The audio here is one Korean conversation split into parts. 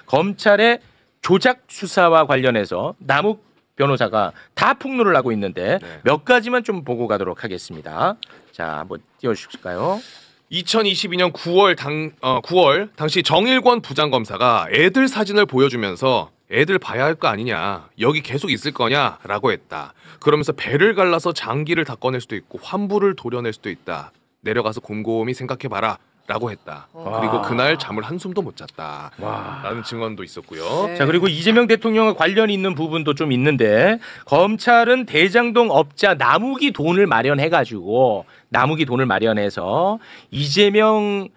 검찰의 조작 수사와 관련해서 남욱 변호사가 다 폭로를 하고 있는데 몇 가지만 좀 보고 가도록 하겠습니다. 자, 한번 띄워주실까요? 2022년 9월 당시 정일권 부장검사가 애들 사진을 보여주면서 애들 봐야 할 거 아니냐, 여기 계속 있을 거냐라고 했다. 그러면서 배를 갈라서 장기를 다 꺼낼 수도 있고 환부를 도려낼 수도 있다. 내려가서 곰곰이 생각해봐라 라고 했다. 그리고 그날 잠을 한숨도 못 잤다 라는 증언도 있었고요. 자, 그리고 이재명 대통령과 관련이 있는 부분도 좀 있는데, 검찰은 대장동 업자 남욱이 돈을 마련해가지고 이재명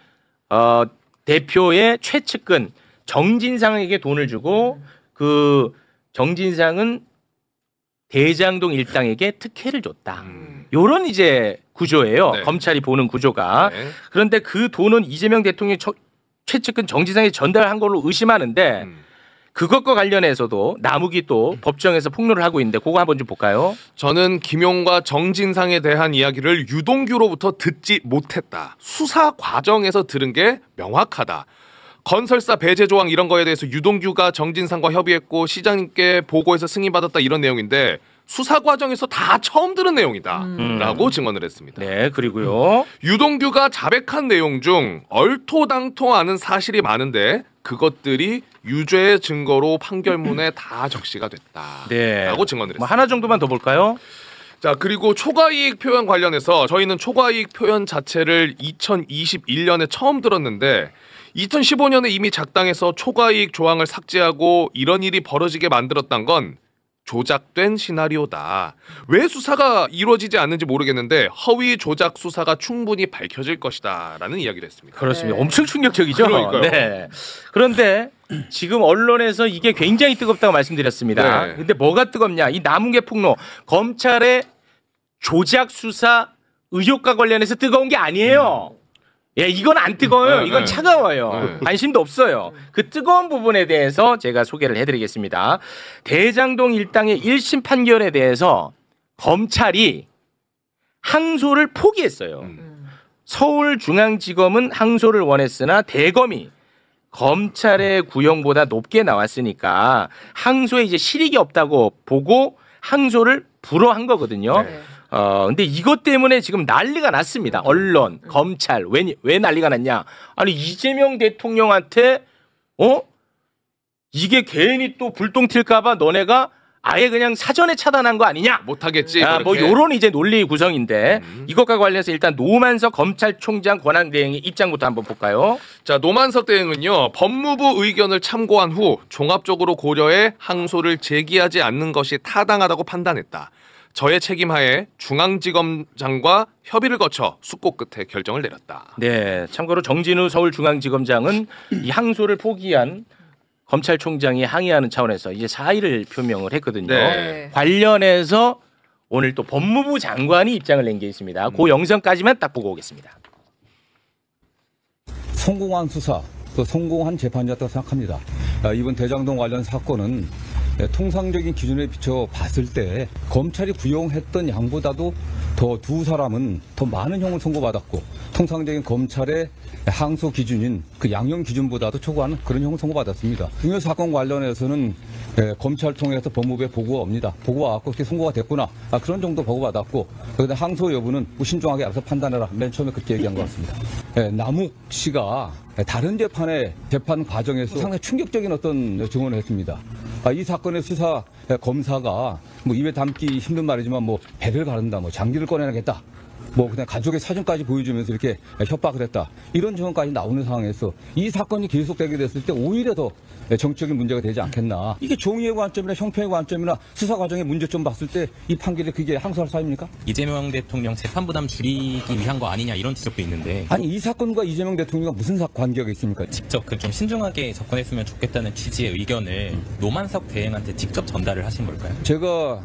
대표의 최측근 정진상에게 돈을 주고, 그 정진상은 대장동 일당에게 특혜를 줬다. 요런 이제 구조예요. 네. 검찰이 보는 구조가. 네. 그런데 그 돈은 이재명 대통령이 최측근 정진상에 전달한 걸로 의심하는데, 그것과 관련해서도 남욱이 또 법정에서 폭로를 하고 있는데, 그거 한번 좀 볼까요? 저는 김용과 정진상에 대한 이야기를 유동규로부터 듣지 못했다. 수사 과정에서 들은 게 명확하다. 건설사 배제 조항 이런 거에 대해서 유동규가 정진상과 협의했고 시장님께 보고해서 승인받았다 이런 내용인데, 수사 과정에서 다 처음 들은 내용이다 라고 증언을 했습니다. 네, 그리고요. 유동규가 자백한 내용 중 얼토당토하는 사실이 많은데 그것들이 유죄의 증거로 판결문에 다 적시가 됐다 라고 증언을 했습니다. 하나 정도만 더 볼까요? 자, 그리고 초과이익 표현 관련해서 저희는 초과이익 표현 자체를 2021년에 처음 들었는데, 2015년에 이미 작당해서 초과이익 조항을 삭제하고 이런 일이 벌어지게 만들었던 건 조작된 시나리오다. 왜 수사가 이루어지지 않는지 모르겠는데 허위 조작 수사가 충분히 밝혀질 것이다 라는 이야기를 했습니다. 그렇습니다. 네. 엄청 충격적이죠. 그러니까요. 네. 그런데 지금 언론에서 이게 굉장히 뜨겁다고 말씀드렸습니다. 네. 근데 뭐가 뜨겁냐? 이 남욱의 폭로, 검찰의 조작 수사 의혹과 관련해서 뜨거운 게 아니에요. 예, 이건 안 뜨거워요. 이건 차가워요. 관심도 없어요. 그 뜨거운 부분에 대해서 제가 소개를 해드리겠습니다. 대장동 일당의 1심 판결에 대해서 검찰이 항소를 포기했어요. 서울중앙지검은 항소를 원했으나 대검이 검찰의 구형보다 높게 나왔으니까 항소에 이제 실익이 없다고 보고 항소를 불허한 거거든요. 네. 근데 이것 때문에 지금 난리가 났습니다. 언론, 검찰. 왜 난리가 났냐? 아니, 이재명 대통령한테, 이게 괜히 또 불똥 튈까봐 너네가 아예 그냥 사전에 차단한 거 아니냐? 못하겠지. 뭐 요런 이제 논리 구성인데, 이것과 관련해서 일단 노만석 검찰총장 권한대행의 입장부터 한번 볼까요? 자, 노만석 대행은요, 법무부 의견을 참고한 후 종합적으로 고려해 항소를 제기하지 않는 것이 타당하다고 판단했다. 저의 책임하에 중앙지검장과 협의를 거쳐 숙고 끝에 결정을 내렸다. 네, 참고로 정진우 서울중앙지검장은 이 항소를 포기한 검찰총장이 항의하는 차원에서 이제 사의를 표명을 했거든요. 네. 관련해서 오늘 또 법무부 장관이 입장을 낸 게 있습니다. 그 영상까지만 딱 보고 오겠습니다. 성공한 수사, 또 성공한 재판이었다고 생각합니다. 이번 대장동 관련 사건은 통상적인 기준에 비춰 봤을 때 검찰이 구형했던 양보다도 더 두 사람은 더 많은 형을 선고받았고, 통상적인 검찰의 항소 기준인 그 양형 기준보다도 초과하는 그런 형을 선고받았습니다. 이 사건 관련해서는 검찰 통해서 법무부에 보고옵니다. 보고가 왔고 그렇게 선고가 됐구나, 그런 정도 보고받았고, 그런데 항소 여부는 신중하게 알아서 판단해라, 맨 처음에 그렇게 얘기한 것 같습니다. 남욱 씨가 다른 재판 과정에서 상당히 충격적인 어떤 증언을 했습니다. 이 사건의 수사 검사가 뭐 입에 담기 힘든 말이지만 뭐 배를 가른다, 뭐 장기를 꺼내야겠다, 뭐 그냥 가족의 사진까지 보여주면서 이렇게 협박을 했다, 이런 증언까지 나오는 상황에서 이 사건이 계속되게 됐을 때 오히려 더 정치적인 문제가 되지 않겠나. 이게 정의의 관점이나 형평의 관점이나 수사 과정의 문제점 봤을 때 이 판결이 그게 항소할 사유입니까? 이재명 대통령 재판 부담 줄이기 위한 거 아니냐, 이런 지적도 있는데, 아니, 이 사건과 이재명 대통령과 무슨 관계가 있습니까? 직접 좀 신중하게 접근했으면 좋겠다는 취지의 의견을 노만석 대행한테 직접 전달을 하신 걸까요? 제가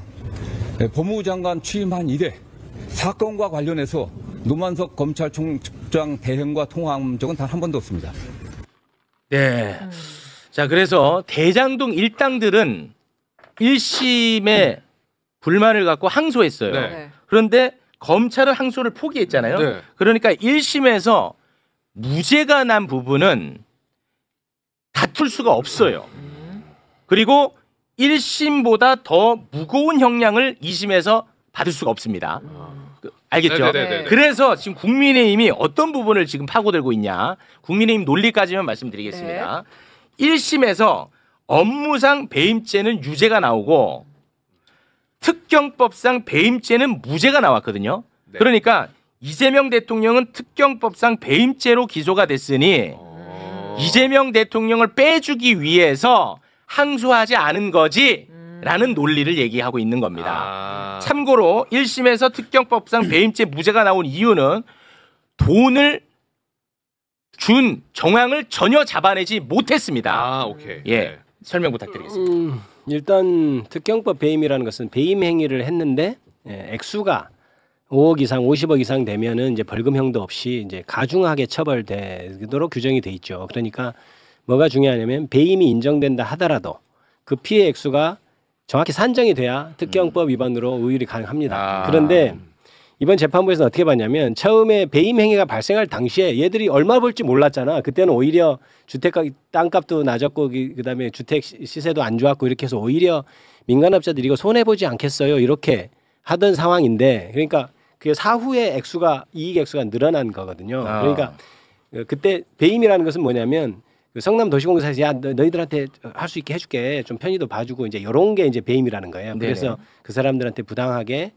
법무부 장관 취임한 이래 사건과 관련해서 노만석 검찰총장 대행과 통화한 적은 단 한 번도 없습니다. 네. 자, 그래서 대장동 일당들은 1심에 불만을 갖고 항소했어요. 네. 그런데 검찰은 항소를 포기했잖아요. 네. 그러니까 1심에서 무죄가 난 부분은 다툴 수가 없어요. 그리고 1심보다 더 무거운 형량을 2심에서 받을 수가 없습니다. 알겠죠? 네네네네. 그래서 지금 국민의힘이 어떤 부분을 지금 파고들고 있냐. 국민의힘 논리까지만 말씀드리겠습니다. 1심에서 업무상 배임죄는 유죄가 나오고 특경법상 배임죄는 무죄가 나왔거든요. 네. 그러니까 이재명 대통령은 특경법상 배임죄로 기소가 됐으니 이재명 대통령을 빼주기 위해서 항소하지 않은 거지라는 논리를 얘기하고 있는 겁니다. 참고로 1심에서 특경법상 배임죄 무죄가 나온 이유는 돈을 준 정황을 전혀 잡아내지 못했습니다. 오케이. 예, 네. 설명 부탁드리겠습니다. 일단 특경법 배임이라는 것은 배임 행위를 했는데 액수가 5억 이상, 50억 이상 되면은 이제 벌금형도 없이 이제 가중하게 처벌되도록 규정이 돼 있죠. 그러니까 뭐가 중요하냐면 배임이 인정된다 하더라도 그 피해 액수가 정확히 산정이 돼야 특경법 위반으로 의율이 가능합니다. 그런데 이번 재판부에서는 어떻게 봤냐면 처음에 배임 행위가 발생할 당시에 얘들이 얼마 벌지 몰랐잖아. 그때는 오히려 주택가 땅값도 낮았고 그다음에 주택 시세도 안 좋았고 이렇게 해서 오히려 민간업자들이 이거 손해 보지 않겠어요 이렇게 하던 상황인데 그러니까 그 사후에 액수가 이익 액수가 늘어난 거거든요. 그러니까 그때 배임이라는 것은 뭐냐면 그 성남도시공사에서 야 너희들한테 할 수 있게 해줄게 좀 편의도 봐주고 이제 이런 게 이제 배임이라는 거예요. 그래서 네네. 그 사람들한테 부당하게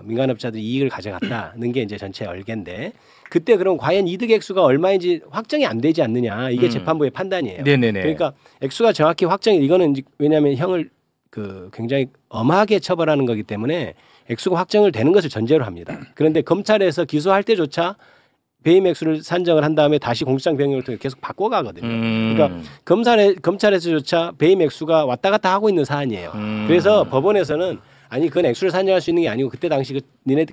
민간업자들이 이익을 가져갔다는 게 이제 전체 얼개인데 그때 그럼 과연 이득 액수가 얼마인지 확정이 안 되지 않느냐 이게 재판부의 판단이에요. 네네네. 그러니까 액수가 정확히 확정이 이거는 왜냐하면 형을 그 굉장히 엄하게 처벌하는 거기 때문에 액수가 확정을 되는 것을 전제로 합니다. 그런데 검찰에서 기소할 때조차 배임 액수를 산정을 한 다음에 다시 공소장 변경을 통해 계속 바꿔가거든요. 그러니까 검찰에서조차 배임 액수가 왔다 갔다 하고 있는 사안이에요. 그래서 법원에서는 아니 그건 액수를 산정할 수 있는 게 아니고 그때 당시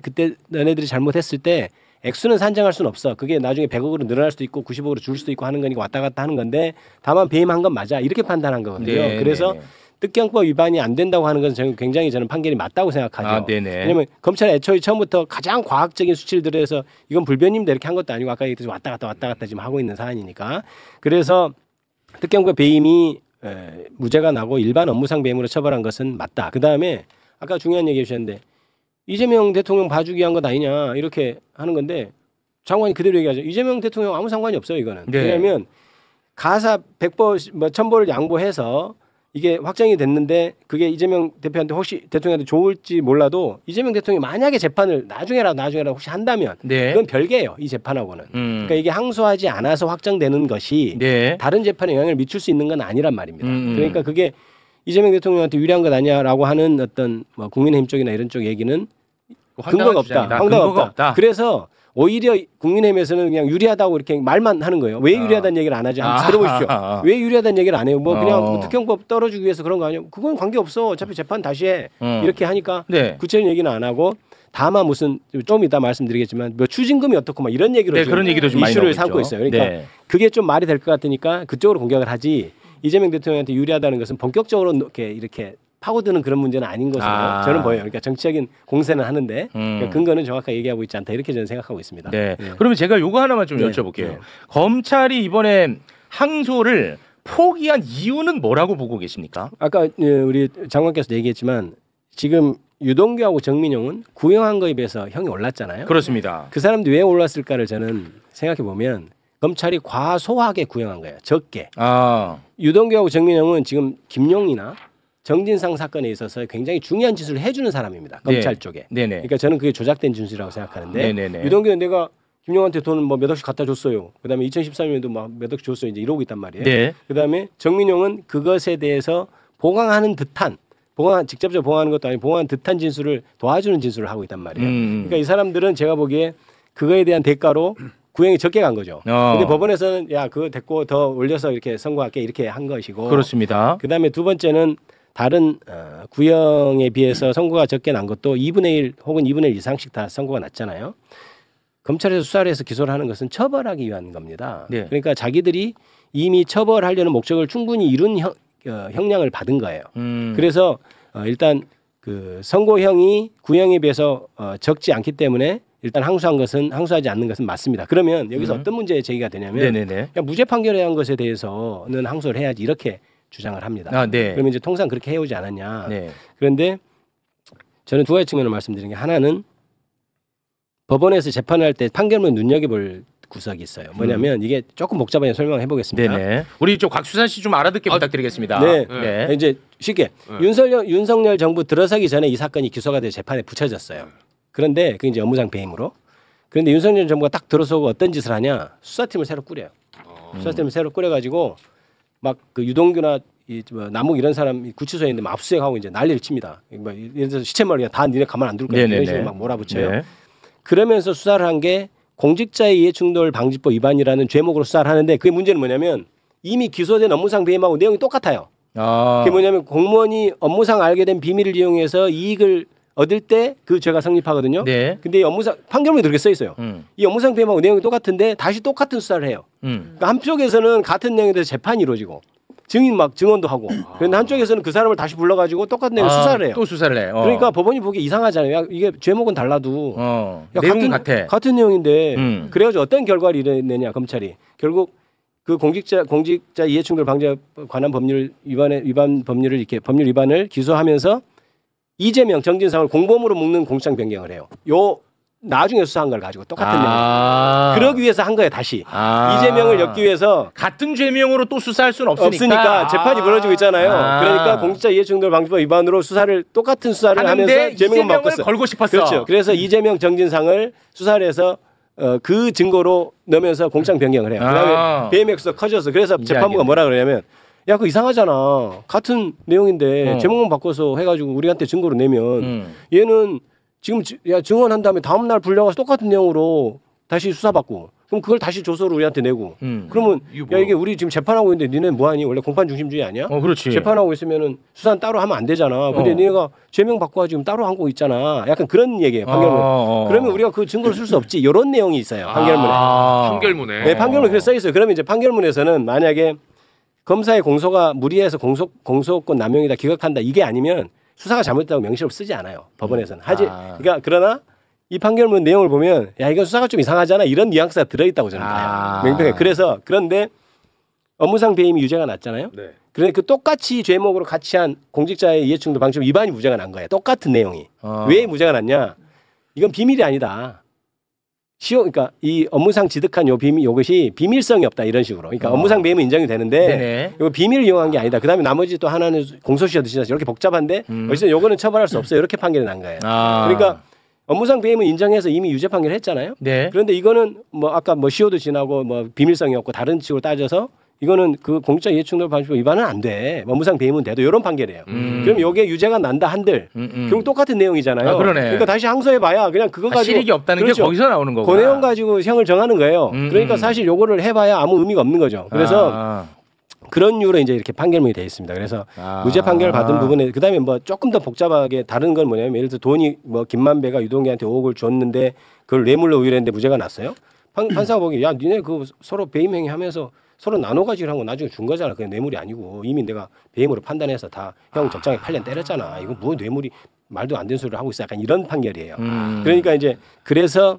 그때 너네들이 잘못했을 때 액수는 산정할 수는 없어. 그게 나중에 100억으로 늘어날 수도 있고 90억으로 줄 수도 있고 하는 거니까 왔다 갔다 하는 건데 다만 배임한 건 맞아 이렇게 판단한 거거든요. 네, 그래서 네. 특경법 위반이 안 된다고 하는 것은 굉장히 저는 판결이 맞다고 생각하죠. 네네. 왜냐하면 검찰이 애초에 처음부터 가장 과학적인 수치를 들여서 이건 불변입니다 이렇게 한 것도 아니고 아까 얘기했듯이 왔다 갔다 지금 하고 있는 사안이니까 그래서 특경법 배임이 무죄가 나고 일반 업무상 배임으로 처벌한 것은 맞다. 그 다음에 아까 중요한 얘기 해주셨는데 이재명 대통령 봐주기 위한 것 아니냐 이렇게 하는 건데 장관이 그대로 얘기하죠. 이재명 대통령 아무 상관이 없어요 이거는. 네. 왜냐하면 가사 100보 뭐 1000보를 양보해서 이게 확정이 됐는데 그게 이재명 대표한테 혹시 대통령한테 좋을지 몰라도 이재명 대통령이 만약에 재판을 나중에라도 혹시 한다면 네. 그건 별개예요. 이 재판하고는. 그러니까 이게 항소하지 않아서 확정되는 것이 네. 다른 재판에 영향을 미칠 수 있는 건 아니란 말입니다. 그러니까 그게 이재명 대통령한테 유리한 것 아니냐라고 하는 어떤 뭐 국민의힘 쪽이나 이런 쪽 얘기는 근거가 없다. 근거가 없다. 그래서 오히려 국민의힘에서는 그냥 유리하다고 이렇게 말만 하는 거예요. 왜 유리하다는 얘기를 안 하지? 한번 들어보십시오. 왜 유리하다는 얘기를 안 해요? 뭐 그냥 뭐 특경법 떨어주기 위해서 그런 거 아니에요? 그건 관계 없어. 어차피 재판 다시 해. 이렇게 하니까 네. 구체적인 얘기는 안 하고 다만 무슨 좀 이따 말씀드리겠지만 뭐 추징금이 어떻고 막 이런 얘기로 네, 그런 얘기도 좀 많이 이슈를 나오고 삼고 있죠. 있어요. 그러니까 네. 그게 좀 말이 될 것 같으니까 그쪽으로 공격을 하지. 이재명 대통령한테 유리하다는 것은 본격적으로 이렇게 파고드는 그런 문제는 아닌 것으로 저는 보여요. 그러니까 정치적인 공세는 하는데 그러니까 근거는 정확하게 얘기하고 있지 않다 이렇게 저는 생각하고 있습니다. 네. 그러면 제가 요거 하나만 좀 네. 여쭤볼게요. 네. 검찰이 이번에 항소를 포기한 이유는 뭐라고 보고 계십니까? 아까 우리 장관께서도 얘기했지만 지금 유동규하고 정민용은 구형한 거에 비해서 형이 올랐잖아요. 그렇습니다. 그 사람들이 왜 올랐을까를 저는 생각해 보면 검찰이 과소하게 구형한 거예요. 적게. 유동규하고 정민용은 지금 김용이나 정진상 사건에 있어서 굉장히 중요한 짓을 해주는 사람입니다. 검찰 네. 쪽에. 네네. 그러니까 저는 그게 조작된 진술이라고 생각하는데 네네네. 유동규는 내가 김용한테 돈 뭐 몇 억씩 갖다 줬어요. 그다음에 2013년에도 막 몇 억씩 줬어요. 이제 이러고 있단 말이에요. 네. 그다음에 정민용은 그것에 대해서 보강하는 듯한 직접적으로 보강하는 것도 아니고 보강한 듯한 진술을 도와주는 진술을 하고 있단 말이에요. 그러니까 이 사람들은 제가 보기에 그거에 대한 대가로 구형이 적게 간 거죠. 근데 법원에서는 야 그거 됐고 더 올려서 이렇게 선고할게 이렇게 한 것이고. 그렇습니다. 그다음에 두 번째는 다른 구형에 비해서 선고가 적게 난 것도 2분의 1 혹은 2분의 1 이상씩 다 선고가 났잖아요. 검찰에서 수사를 해서 기소를 하는 것은 처벌하기 위한 겁니다. 네. 그러니까 자기들이 이미 처벌하려는 목적을 충분히 이룬 형량을 받은 거예요. 그래서 일단 그 선고형이 구형에 비해서 적지 않기 때문에 일단 항소하지 않는 것은 맞습니다. 그러면 여기서 어떤 문제 제기가 되냐면 네네네. 그냥 무죄 판결에 한 것에 대해서는 항소를 해야지 이렇게 주장을 합니다. 아, 네. 그러면 이제 통상 그렇게 해오지 않았냐. 네. 그런데 저는 두 가지 측면을 말씀드린 게 하나는 법원에서 재판을 할 때 판결문 눈여겨볼 구석이 있어요. 뭐냐면 이게 조금 복잡하게 설명해 보겠습니다. 네네. 우리 좀 곽수산 씨 좀 알아듣게 부탁드리겠습니다. 네. 네. 이제 쉽게 윤석열 정부 들어서기 전에 이 사건이 기소가 돼 재판에 붙여졌어요. 그런데 그게 이제 업무상 배임으로. 그런데 윤석열 정부가 딱 들어서고 어떤 짓을 하냐? 수사팀을 새로 꾸려요. 수사팀을 새로 꾸려가지고 막 그 유동규나 뭐 남욱 이런 사람 구치소에 있는데 막 압수수색하고 이제 난리를 칩니다. 뭐 예를 들어서 시체말로 그냥 다 니네 가만 안 둘 거야. 이런 식으로 막 몰아붙여요. 네. 그러면서 수사를 한 게 공직자의 이해충돌 방지법 위반이라는 죄목으로 수사를 하는데 그게 문제는 뭐냐면 이미 기소된 업무상 배임하고 내용이 똑같아요. 그게 뭐냐면 공무원이 업무상 알게 된 비밀을 이용해서 이익을 얻을 때 그 죄가 성립하거든요. 네. 근데 이 업무상 판결문에 그렇게 써 있어요. 이 업무상 배임하고 내용이 똑같은데 다시 똑같은 수사를 해요. 그러니까 한쪽에서는 같은 내용에 대해서 재판이 이루어지고 증언도 하고 그런데 한쪽에서는 그 사람을 다시 불러가지고 똑같은 내용 수사를 해요. 또 수사를 해. 그러니까 법원이 보기 이상하잖아요. 야, 이게 죄목은 달라도 야, 내용은 같아. 같은 내용인데 그래가지고 어떤 결과를 이뤄내냐 검찰이 결국 그 공직자 이해충돌 방지에 관한 법률 위반 법률을 이렇게 법률 위반을 기소하면서 이재명 정진상을 공범으로 묶는 공소장 변경을 해요. 요 나중에 수사한 걸 가지고 똑같은 내용. 그러기 위해서 한 거예요 다시. 이재명을 엮기 위해서 같은 죄명으로 또 수사할 수는 없으니까. 재판이 벌어지고 있잖아요. 그러니까 공직자 이해충돌 방지법 위반으로 똑같은 수사를 하면서 이재명을 바꿨어. 걸고 싶었어. 그렇죠. 그래서 이재명 정진상을 수사를 해서 그 증거로 넣으면서 공소장 변경을 해요. 그다음에 배임 액수가 커져서 그래서 재판부가 뭐라 그러냐면 야, 그거 이상하잖아. 같은 내용인데 제목만 바꿔서 해가지고 우리한테 증거로 내면 얘는 지금 증언한 다음에 다음 날 불려가서 똑같은 내용으로 다시 수사받고 그럼 그걸 다시 조서로 우리한테 내고 그러면 야 이게 우리 지금 재판하고 있는데 니네 뭐하니? 원래 공판 중심주의 아니야? 그렇지. 재판하고 있으면은 수사는 따로 하면 안 되잖아. 근데 니네가 제명 바꿔 지금 따로 하고 있잖아. 약간 그런 얘기예요. 판결문. 그러면 우리가 그 증거를 쓸 수 없지. 이런 내용이 있어요. 판결문에. 판결문에. 네, 판결문에 그렇게 써 있어요. 그러면 이제 판결문에서는 만약에 검사의 공소가 무리해서 공소권 남용이다 기각한다 이게 아니면 수사가 잘못됐다고 명시로 쓰지 않아요. 법원에서는. 그러니까 그러나 이 판결문 내용을 보면 야 이건 수사가 좀 이상하잖아 이런 뉘앙스가 들어있다고 저는 봐요. 명백하게. 그래서 그런데 업무상 배임이 유죄가 났잖아요. 네. 그런데 그 똑같이 죄목으로 같이 한 공직자의 이해충돌 방지법 위반이 무죄가 난 거예요. 똑같은 내용이. 왜 무죄가 났냐? 이건 비밀이 아니다. 그러니까 이 업무상 지득한 요것이 비밀성이 없다 이런 식으로. 그러니까 업무상 배임은 인정이 되는데 이거 비밀을 이용한 게 아니다. 그다음에 나머지 또 하나는 공소시효 드시면서 이렇게 복잡한데 어쨌든 요거는 처벌할 수 없어요. 이렇게 판결이 난 거예요. 그러니까 업무상 배임은 인정해서 이미 유죄 판결했잖아요. 네. 그런데 이거는 뭐 아까 뭐 시효도 지나고 뭐 비밀성이 없고 다른 식으로 따져서 이거는 그 공직자 이해충돌 방지법 위반은 안 돼. 업무상 배임은 돼도 이런 판결이에요. 그럼 이게 유죄가 난다 한들 결국 똑같은 내용이잖아요. 그러네. 그러니까 다시 항소해봐야 그냥 그거 가지고 실익이 없다는 그렇죠. 게 거기서 나오는 거고. 그 내용 가지고 형을 정하는 거예요. 그러니까 사실 요거를 해봐야 아무 의미가 없는 거죠. 그래서 그런 이유로 이제 이렇게 판결문이 되어 있습니다. 그래서 무죄 판결을 받은 부분에 그다음에 뭐 조금 더 복잡하게 다른 건 뭐냐면 예를 들어 돈이 뭐 김만배가 유동규한테 5억을 줬는데 그걸 뇌물로 의뢰했는데 무죄가 났어요. 판사가 보기에 야 니네 그 서로 배임 행위 하면서 서로 나눠 가지고 한 거 나중에 준 거잖아. 그냥 뇌물이 아니고 이미 내가 배임으로 판단해서 다 형 적장에 8년 때렸잖아. 이거 뭐 뇌물이 말도 안 되는 소리를 하고 있어. 약간 이런 판결이에요. 그러니까 이제 그래서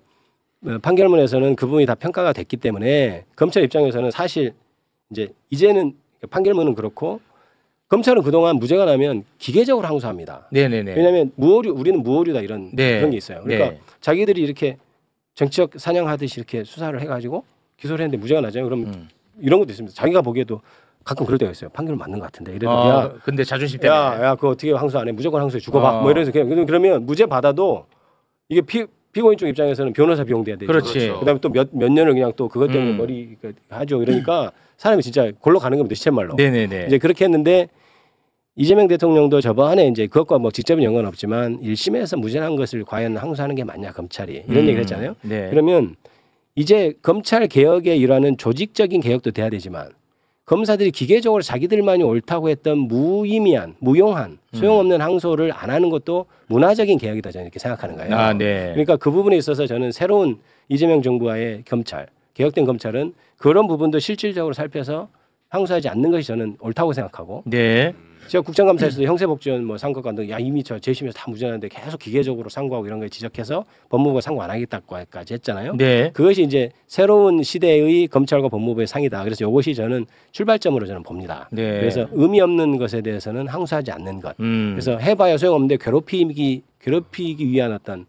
판결문에서는 그 부분이 다 평가가 됐기 때문에 검찰 입장에서는 사실 이제는 판결문은 그렇고 검찰은 그동안 무죄가 나면 기계적으로 항소합니다. 네네네. 왜냐하면 우리는 무오류다 이런 그런 게 있어요. 그러니까 자기들이 이렇게 정치적 사냥하듯이 이렇게 수사를 해가지고 기소를 했는데 무죄가 나잖아요. 그럼 이런 것도 있습니다. 자기가 보기에도 가끔 그럴 때가 있어요. 판결 맞는 것 같은데. 이래서 근데 자존심 때문에. 야, 그거 어떻게 항소 안 해? 무조건 항소해. 죽어봐. 뭐 이래서 그러면 무죄 받아도 이게 피고인 쪽 입장에서는 변호사 비용 돼야 되죠. 그렇지. 그다음에 또 몇 년을 그냥 또 그것 때문에 머리 하죠. 이러니까 사람이 진짜 골로 가는 겁니다. 시쳇말로. 네네네. 이제 그렇게 했는데 이재명 대통령도 저번에 이제 그것과 뭐 직접은 연관은 없지만 1심에서 무죄한 것을 과연 항소하는 게 맞냐 검찰이 이런 얘기를 했잖아요. 네. 그러면 이제 검찰 개혁의 일환은 조직적인 개혁도 돼야 되지만 검사들이 기계적으로 자기들만이 옳다고 했던 무의미한, 무용한, 소용없는 항소를 안 하는 것도 문화적인 개혁이다 저는 이렇게 생각하는 거예요. 네. 그러니까 그 부분에 있어서 저는 새로운 이재명 정부와의 검찰, 개혁된 검찰은 그런 부분도 실질적으로 살펴서 항소하지 않는 것이 저는 옳다고 생각하고 네. 제가 국정감사에서도 형사복지원 뭐 상고관도 야 이미 저 재심에서 다 무죄하는데 계속 기계적으로 상고하고 이런 걸 지적해서 법무부가 상고 안 하겠다고까지 했잖아요. 네. 그것이 이제 새로운 시대의 검찰과 법무부의 상이다. 그래서 이것이 저는 출발점으로 저는 봅니다. 네. 그래서 의미 없는 것에 대해서는 항소하지 않는 것. 그래서 해봐야 소용없는데 괴롭히기 위한 어떤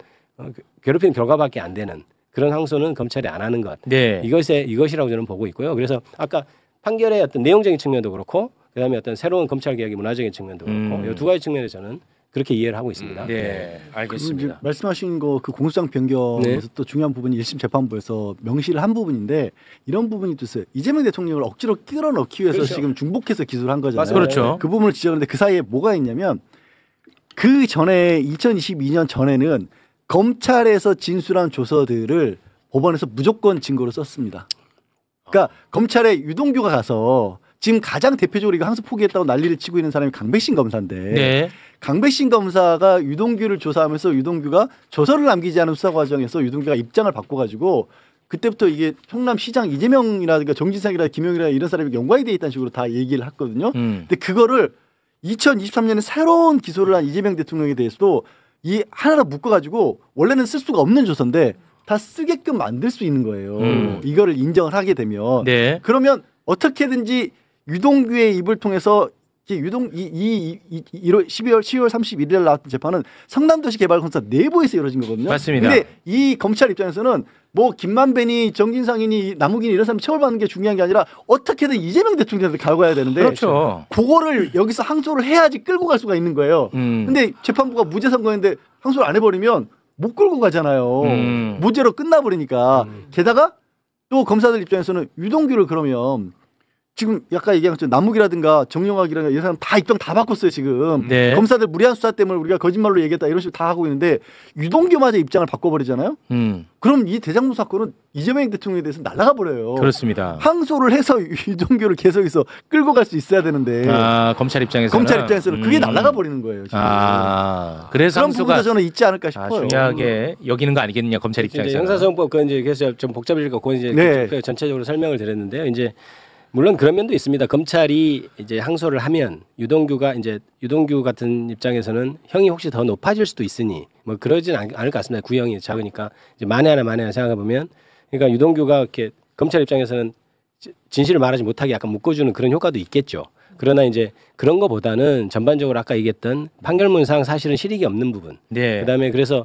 괴롭히는 결과밖에 안 되는 그런 항소는 검찰이 안 하는 것. 네. 이것이라고 저는 보고 있고요. 그래서 아까 판결의 어떤 내용적인 측면도 그렇고 그다음에 어떤 새로운 검찰 개혁의 문화적인 측면도 그렇고 이 두 가지 측면에서 저는 그렇게 이해를 하고 있습니다. 네, 알겠습니다. 말씀하신 거 그 공소장 변경에서 또 중요한 부분이 1심 재판부에서 명시를 한 부분인데 이런 부분이 또 있어요. 이재명 대통령을 억지로 끌어넣기 위해서 그렇죠. 지금 중복해서 기소를 한 거잖아요. 그렇죠. 그 부분을 지적하는데 그 사이에 뭐가 있냐면 그 전에 2022년 전에는 검찰에서 진술한 조서들을 법원에서 무조건 증거로 썼습니다. 그러니까 검찰에 유동규가 가서 지금 가장 대표적으로 이거 항소 포기했다고 난리를 치고 있는 사람이 강백신 검사인데 네. 강백신 검사가 유동규를 조사하면서 유동규가 조서를 남기지 않은 수사 과정에서 유동규가 입장을 바꿔가지고 그때부터 이게 성남시장 이재명이라든가 정진상이라든가 김용이라든가 이런 사람이 연관이 돼 있다는 식으로 다 얘기를 했거든요. 근데 그거를 2023년에 새로운 기소를 한 이재명 대통령에 대해서도 이 하나로 묶어가지고 원래는 쓸 수가 없는 조서인데 다 쓰게끔 만들 수 있는 거예요. 이거를 인정을 하게 되면 네. 그러면 어떻게든지 유동규의 입을 통해서 유동 10월 31일 나왔던 재판은 성남도시개발공사 내부에서 이루어진 거거든요. 맞습니다. 근데 이 검찰 입장에서는 뭐 김만배니 정진상이니 남욱이니 이런 사람 처벌받는 게 중요한 게 아니라 어떻게든 이재명 대통령한테 갈궈야 되는데 그렇죠. 그거를 여기서 항소를 해야지 끌고 갈 수가 있는 거예요. 근데 재판부가 무죄 선고했는데 항소를 안 해버리면 못 끌고 가잖아요. 무죄로 끝나버리니까. 게다가 또 검사들 입장에서는 유동규를 그러면 지금 약간 얘기한 것처럼 남욱이라든가 정영학이라든가 이런 사람 다 입장 다 바꿨어요 지금. 네. 검사들 무리한 수사 때문에 우리가 거짓말로 얘기했다 이런 식으로 다 하고 있는데 유동규마저 입장을 바꿔버리잖아요. 그럼 이 대장동 사건은 이재명 대통령에 대해서 날아가 버려요. 그렇습니다. 항소를 해서 유동규를 계속해서 끌고 갈 수 있어야 되는데 검찰 입장에서는 그게 날아가 버리는 거예요. 지금. 그래서 그런 항소가 부분도 저는 있지 않을까 싶어요. 중요하게 여기는 거 아니겠느냐 검찰 입장에서. 형사소송법 그 이제 그래서 좀 복잡해지니까 그 이제 네. 전체적으로 설명을 드렸는데요. 이제 물론 그런 면도 있습니다. 검찰이 이제 항소를 하면 유동규 같은 입장에서는 형이 혹시 더 높아질 수도 있으니 뭐 그러진 않을 것 같습니다. 구형이 작으니까 이제 만에 하나 생각해 보면 그러니까 유동규가 이렇게 검찰 입장에서는 진실을 말하지 못하게 약간 묶어주는 그런 효과도 있겠죠. 그러나 이제 그런 거보다는 전반적으로 아까 얘기했던 판결문상 사실은 실익이 없는 부분. 네. 그다음에 그래서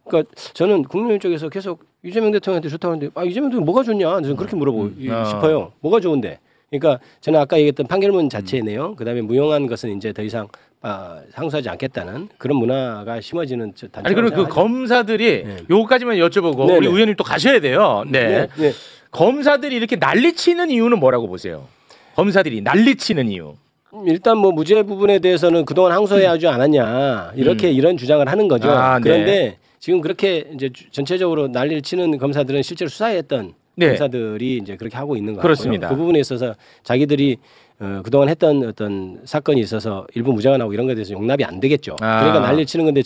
그러니까 저는 국민의힘 쪽에서 계속 이재명 대통령한테 좋다고 하는데 이재명 대통령 뭐가 좋냐 저는 그렇게 물어보고 싶어요. 뭐가 좋은데? 그러니까 저는 아까 얘기했던 판결문 자체의 내용 그다음에 무용한 것은 이제 더 이상 항소하지 않겠다는 그런 문화가 심어지는 단점. 아니 그럼 그 검사들이 요거까지만 여쭤보고 네네. 우리 의원님 또 가셔야 돼요. 네. 네. 검사들이 이렇게 난리치는 이유는 뭐라고 보세요? 검사들이 난리치는 이유. 일단 뭐 무죄 부분에 대해서는 그동안 항소해야 하지 않았냐 이런 주장을 하는 거죠. 그런데 네. 지금 그렇게 이제 전체적으로 난리를 치는 검사들은 실제로 수사했던 네. 검사들이 이제 그렇게 하고 있는 것 그렇습니다. 같고요. 그 부분에 있어서 자기들이 그동안 했던 어떤 사건이 있어서 일부 무죄가 나오고 이런 것에 대해서 용납이 안 되겠죠. 그러니까 난리를 치는 건데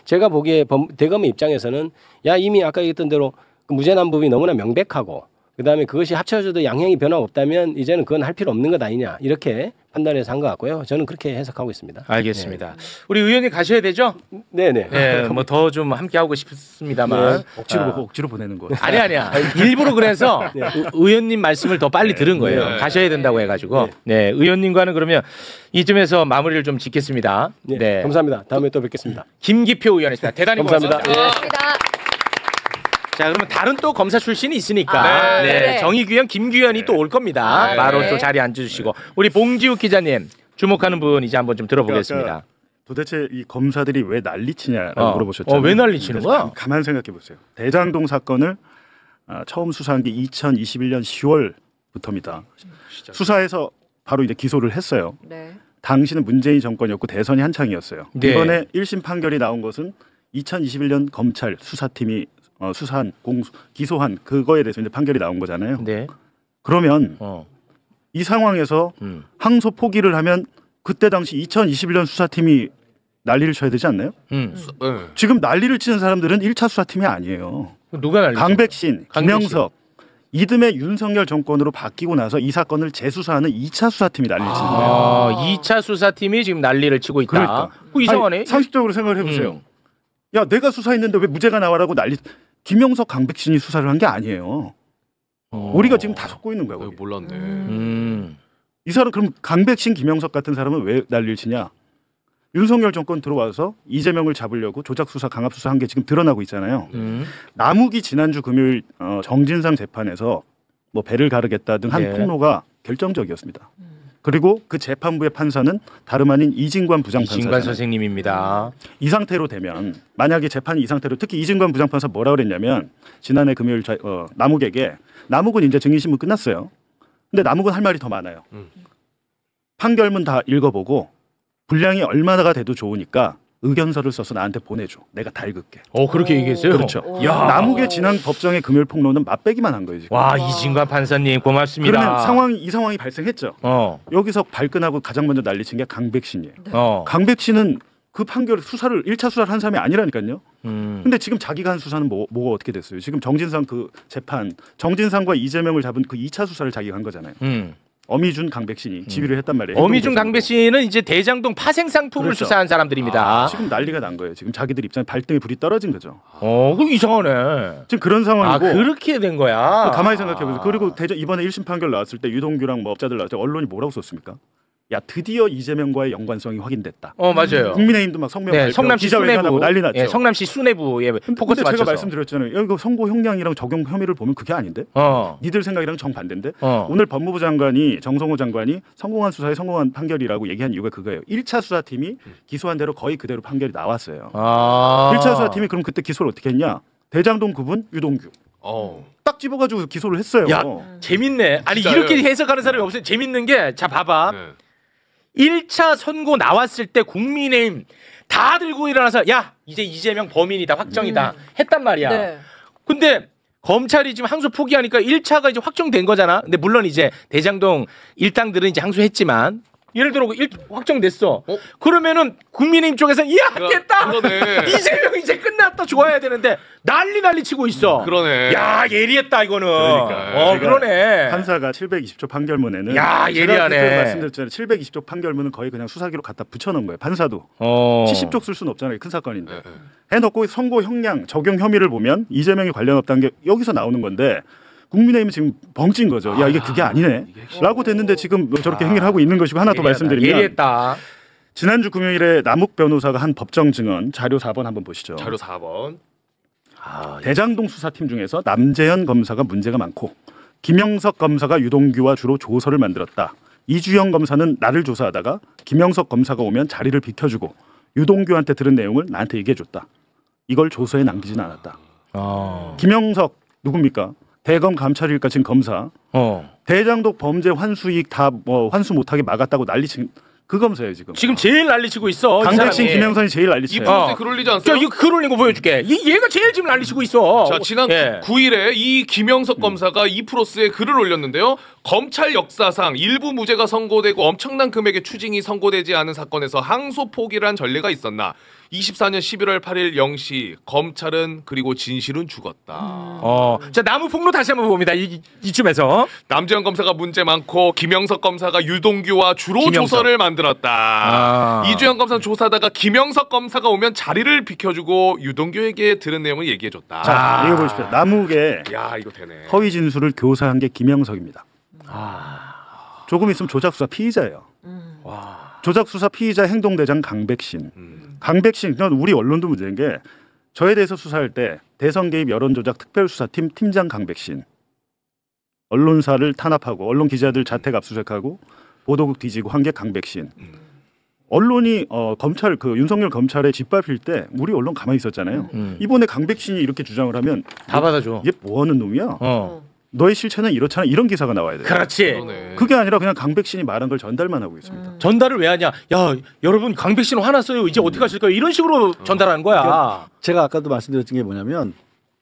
제가 보기에 대검의 입장에서는 야 이미 아까 얘기했던 대로 그 무죄 난 부분이 너무나 명백하고 그다음에 그것이 합쳐져도 양형이 변화가 없다면 이제는 그건 할 필요 없는 것 아니냐 이렇게 판단해서 한 것 같고요. 저는 그렇게 해석하고 있습니다. 알겠습니다. 우리 의원님 가셔야 되죠? 네네. 네, 뭐 더 좀 함께 하고 싶습니다만 억지로 보내는 거. 아니야. 일부러 그래서 의원님 말씀을 더 빨리 들은 거예요. 가셔야 된다고 해가지고. 네, 의원님과는 그러면 이쯤에서 마무리를 좀 짓겠습니다. 네. 감사합니다. 다음에 또 뵙겠습니다. 김기표 의원이었습니다. 대단히 감사합니다. 고맙습니다. 자, 그러면 다른 또 검사 출신이 있으니까 네. 정의규현, 김규현이 또 올 겁니다. 바로 또 자리에 앉아주시고 우리 봉지욱 기자님 주목하는 부분 이제 한번 좀 들어보겠습니다. 도대체 이 검사들이 왜 난리치냐라고 물어보셨잖아요. 왜 난리치는 거야? 가만 생각해 보세요. 대장동 사건을 처음 수사한 게 2021년 10월부터입니다. 수사해서 바로 이제 기소를 했어요. 네. 당시는 문재인 정권이었고 대선이 한창이었어요. 네. 이번에 1심 판결이 나온 것은 2021년 검찰 수사팀이 기소한 그거에 대해서 이제 판결이 나온 거잖아요. 네. 그러면 이 상황에서 항소 포기를 하면 그때 당시 2021년 수사팀이 난리를 쳐야 되지 않나요? 지금 난리를 치는 사람들은 1차 수사팀이 아니에요. 누가 난리? 강백신, 김영석 이듬해 윤석열 정권으로 바뀌고 나서 이 사건을 재수사하는 2차 수사팀이 난리를 치는 거예요. 2차 수사팀이 지금 난리를 치고 있다. 그러니까. 그 이상하네. 아니, 상식적으로 생각을 해보세요. 야, 내가 수사했는데 왜 무죄가 나와라고 난리. 김영석, 강백신이 수사를 한 게 아니에요. 우리가 지금 다 속고 있는 거야. 거기. 몰랐네. 이 사람 그럼 강백신, 김영석 같은 사람은 왜 난리를 치냐? 윤석열 정권 들어와서 이재명을 잡으려고 조작 수사, 강압 수사한 게 지금 드러나고 있잖아요. 남욱이 지난주 금요일 정진상 재판에서 뭐 배를 가르겠다 등 한 폭로가 결정적이었습니다. 그리고 그 재판부의 판사는 다름 아닌 이진관 부장판사잖아요. 이진관 선생님입니다. 이 상태로 되면 만약에 재판이 이 상태로 특히 이진관 부장판사 뭐라 그랬냐면 지난해 금요일 남욱에게 남욱은 이제 증인신문 끝났어요. 근데 남욱은 할 말이 더 많아요. 판결문 다 읽어보고 분량이 얼마나 돼도 좋으니까 의견서를 써서 나한테 보내줘. 내가 다 읽을게. 그렇게 얘기했어요? 그렇죠. 남욱의 지난 법정의 금요일 폭로는 맛배기만 한 거예요. 지금. 와, 이진관 판사님 고맙습니다. 그러면 이 상황이 발생했죠. 여기서 발끈하고 가장 먼저 난리친 게 강백신이에요. 강백신은 그 판결 수사를 1차 수사를 한 사람이 아니라니까요. 근데 지금 자기가 한 수사는 뭐가 어떻게 됐어요? 지금 정진상 그 재판, 정진상과 이재명을 잡은 그 2차 수사를 자기가 한 거잖아요. 어미준, 강백신이 지휘를 했단 말이에요. 어미준, 강백신은 이제 대장동 파생 상품을 그렇죠. 수사한 사람들입니다. 지금 난리가 난 거예요. 지금 자기들 입장에 발등에 불이 떨어진 거죠. 그거 이상하네. 지금 그런 상황이고. 그렇게 된 거야. 가만히 생각해 보세요. 그리고 이번에 1심 판결 나왔을 때 유동규랑 뭐 업자들 나왔을 때 언론이 뭐라고 썼습니까? 야, 드디어 이재명과의 연관성이 확인됐다. 맞아요. 국민의힘도 막 성명 발표, 성남시 기자회견하고 수뇌부 난리 났죠. 성남시 수뇌부에 포커스 근데 맞춰서. 제가 말씀드렸잖아요. 이거 선고 형량이랑 적용 혐의를 보면 그게 아닌데. 니들 생각이랑 정반대인데. 오늘 법무부 장관이 정성호 장관이 성공한 수사에 성공한 판결이라고 얘기한 이유가 그거예요. 1차 수사팀이 기소한 대로 거의 그대로 판결이 나왔어요. 1차 수사팀이 그럼 그때 기소를 어떻게 했냐? 대장동 구분 유동규. 딱 집어가지고 기소를 했어요. 야, 재밌네. 아니 진짜요? 이렇게 해석하는 사람이 없어요. 재밌는 게 자 봐봐. 1차 선고 나왔을 때 국민의힘 다 들고 일어나서 야 이제 이재명 범인이다 확정이다 했단 말이야. 네. 근데 검찰이 지금 항소 포기하니까 1차가 이제 확정된 거잖아. 근데 물론 이제 대장동 일당들은 이제 항소했지만 예를 들어 확정됐어. 그러면은 국민의힘 쪽에서는 이야 됐다. 그러네. 이재명 이제 끝났다 좋아야 되는데 난리 치고 있어. 그러네. 야 예리했다 이거는. 그러니까. 그러네. 판사가 720조 판결문에는 야 예리하네. 제가 말씀드렸잖아요. 720조 판결문은 거의 그냥 수사기로 갖다 붙여놓은 거예요. 판사도 70조 쓸 수는 없잖아요. 큰 사건인데 해놓고 선고 형량 적용 혐의를 보면 이재명이 관련 없다는 게 여기서 나오는 건데 국민의힘은 지금 벙찐 거죠. 야 이게 그게 아니네 라고 됐는데 지금 저렇게 행위를 하고 있는 것이고 하나 더 말씀드리면 예리했다. 지난주 금요일에 남욱 변호사가 한 법정 증언 자료 4번 한번 보시죠. 자료 4번. 대장동 수사팀 중에서 남재현 검사가 문제가 많고 김영석 검사가 유동규와 주로 조서를 만들었다. 이주영 검사는 나를 조사하다가 김영석 검사가 오면 자리를 비켜주고 유동규한테 들은 내용을 나한테 얘기해줬다. 이걸 조서에 남기진 않았다. 김영석 누굽니까? 대검 감찰일까 지금 검사. 대장동 범죄 환수이익 다 뭐 환수 못하게 막았다고 난리친 그 검사예요 지금. 지금 제일 난리치고 있어. 강백신, 김영선이 제일 난리쳐요. 이 프로스에 글 올리지 않았어요? 이거 글 올린 거 보여줄게. 얘가 제일 지금 난리치고 있어. 자, 지난 예. 9일에 이 김영석 검사가 이프로스에 글을 올렸는데요. 검찰 역사상 일부 무죄가 선고되고 엄청난 금액의 추징이 선고되지 않은 사건에서 항소 포기를 한 전례가 있었나. 24년 11월 8일 0시 검찰은 그리고 진실은 죽었다. 자 나무 폭로 다시 한번 봅니다. 이쯤에서 남재현 검사가 문제 많고 김영석 검사가 유동규와 주로 조서를 만들었다. 이주영 검사는 조사하다가 김영석 검사가 오면 자리를 비켜주고 유동규에게 들은 내용을 얘기해줬다. 자, 이거 보십시오. 남욱에 야 이거 되네. 허위 진술을 교사한 게 김영석입니다. 조금 있으면 조작 수사 피의자예요. 조작 수사 피의자 행동대장 강백신. 강백신, 우리 언론도 문제인 게 저에 대해서 수사할 때 대선 개입 여론조작 특별수사팀 팀장 강백신. 언론사를 탄압하고 언론 기자들 자택 압수수색하고 보도국 뒤지고 한 게 강백신. 언론이 검찰 윤석열 검찰에 짓밟힐 때 우리 언론 가만히 있었잖아요. 이번에 강백신이 이렇게 주장을 하면 다 받아줘. 이게 뭐 하는 놈이야? 너의 실체는 이렇잖아. 이런 기사가 나와야 돼요. 그렇지. 그러네. 그게 아니라 그냥 강백신이 말한 걸 전달만 하고 있습니다. 전달을 왜 하냐? 야 여러분 강백신 화났어요. 이제 어떻게 하실까요? 이런 식으로 전달하는 거야. 그러니까 제가 아까도 말씀드렸던 게 뭐냐면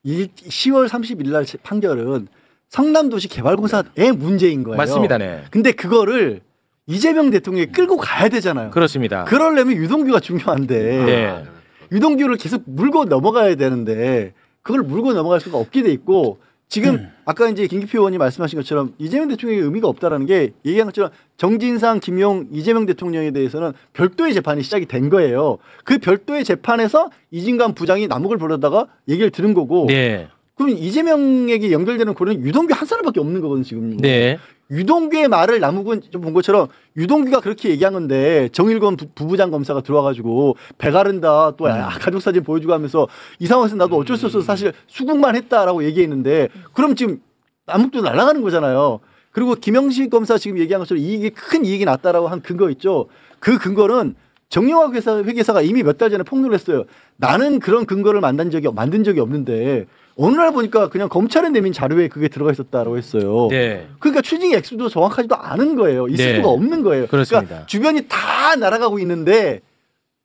이 10월 30일 날 판결은 성남도시 개발공사의 문제인 거예요. 맞습니다. 네. 근데 그거를 이재명 대통령이 끌고 가야 되잖아요. 그렇습니다. 그러려면 유동규가 중요한데 네. 유동규를 계속 물고 넘어가야 되는데 그걸 물고 넘어갈 수가 없게 돼 있고 지금 아까 이제 김기표 의원이 말씀하신 것처럼 이재명 대통령의 의미가 없다라는 게 얘기한 것처럼 정진상, 김용, 이재명 대통령에 대해서는 별도의 재판이 시작이 된 거예요. 그 별도의 재판에서 이진관 부장이 남욱을 벌였다가 얘기를 들은 거고. 네. 그럼 이재명에게 연결되는 고리는 유동규 한 사람밖에 없는 거거든요 지금. 네. 유동규의 말을 남욱은 좀 본 것처럼 유동규가 그렇게 얘기한 건데 정일권 부부장 검사가 들어와가지고 배 가른다 또 가족 사진 보여주고 하면서 이 상황에서 나도 어쩔 수 없어서 사실 수긍만 했다라고 얘기했는데 그럼 지금 남욱도 날아가는 거잖아요. 그리고 김영식 검사 지금 얘기한 것처럼 큰 이익이 났다라고 한 근거 있죠. 그 근거는 정영학 회계사가 이미 몇 달 전에 폭로를 했어요. 나는 그런 근거를 만든 적이 없는데 어느 날 보니까 그냥 검찰에 내민 자료에 그게 들어가 있었다라고 했어요. 네. 그러니까 추징 액수도 정확하지도 않은 거예요. 있을 네. 수가 없는 거예요. 그렇습니다. 그러니까 주변이 다 날아가고 있는데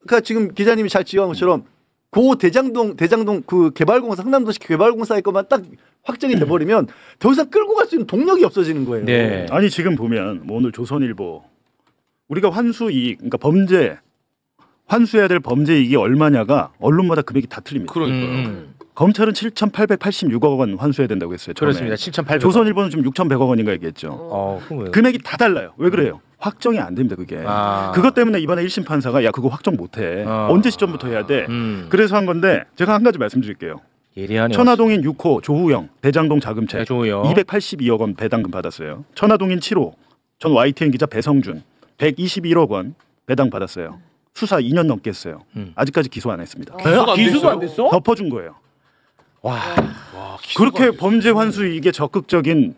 그러니까 지금 기자님이 잘 지적한 것처럼 고 대장동 그 개발공사 성남도시 개발공사의 것만 딱 확정이 돼버리면 더 이상 끌고 갈 수 있는 동력이 없어지는 거예요. 네. 아니 지금 보면 뭐 오늘 조선일보 우리가 환수이익 그러니까 범죄 환수해야 될 범죄 이익이 얼마냐가 언론마다 금액이 다 틀립니다. 그러니까요. 검찰은 7,886억 원 환수해야 된다고 했어요. 처음에. 그렇습니다. 7,800원. 조선일보는 지금 6,100억 원인가 얘기했죠. 금액이 다 달라요. 왜 그래요? 확정이 안 됩니다. 그게. 그것 때문에 이번에 1심 판사가 야 그거 확정 못해. 언제 시점부터 해야 돼. 그래서 한 건데 제가 한 가지 말씀드릴게요. 예리하네요. 천화동인 6호 조우영 대장동 자금채 네, 조우영. 282억 원 배당금 받았어요. 천화동인 7호 전 YTN 기자 배성준 121억 원 배당 받았어요. 수사 2년 넘게 했어요. 아직까지 기소 안 했습니다. 기소도 안 됐어? 덮어준 거예요. 와. 그렇게 범죄 환수 이게 적극적인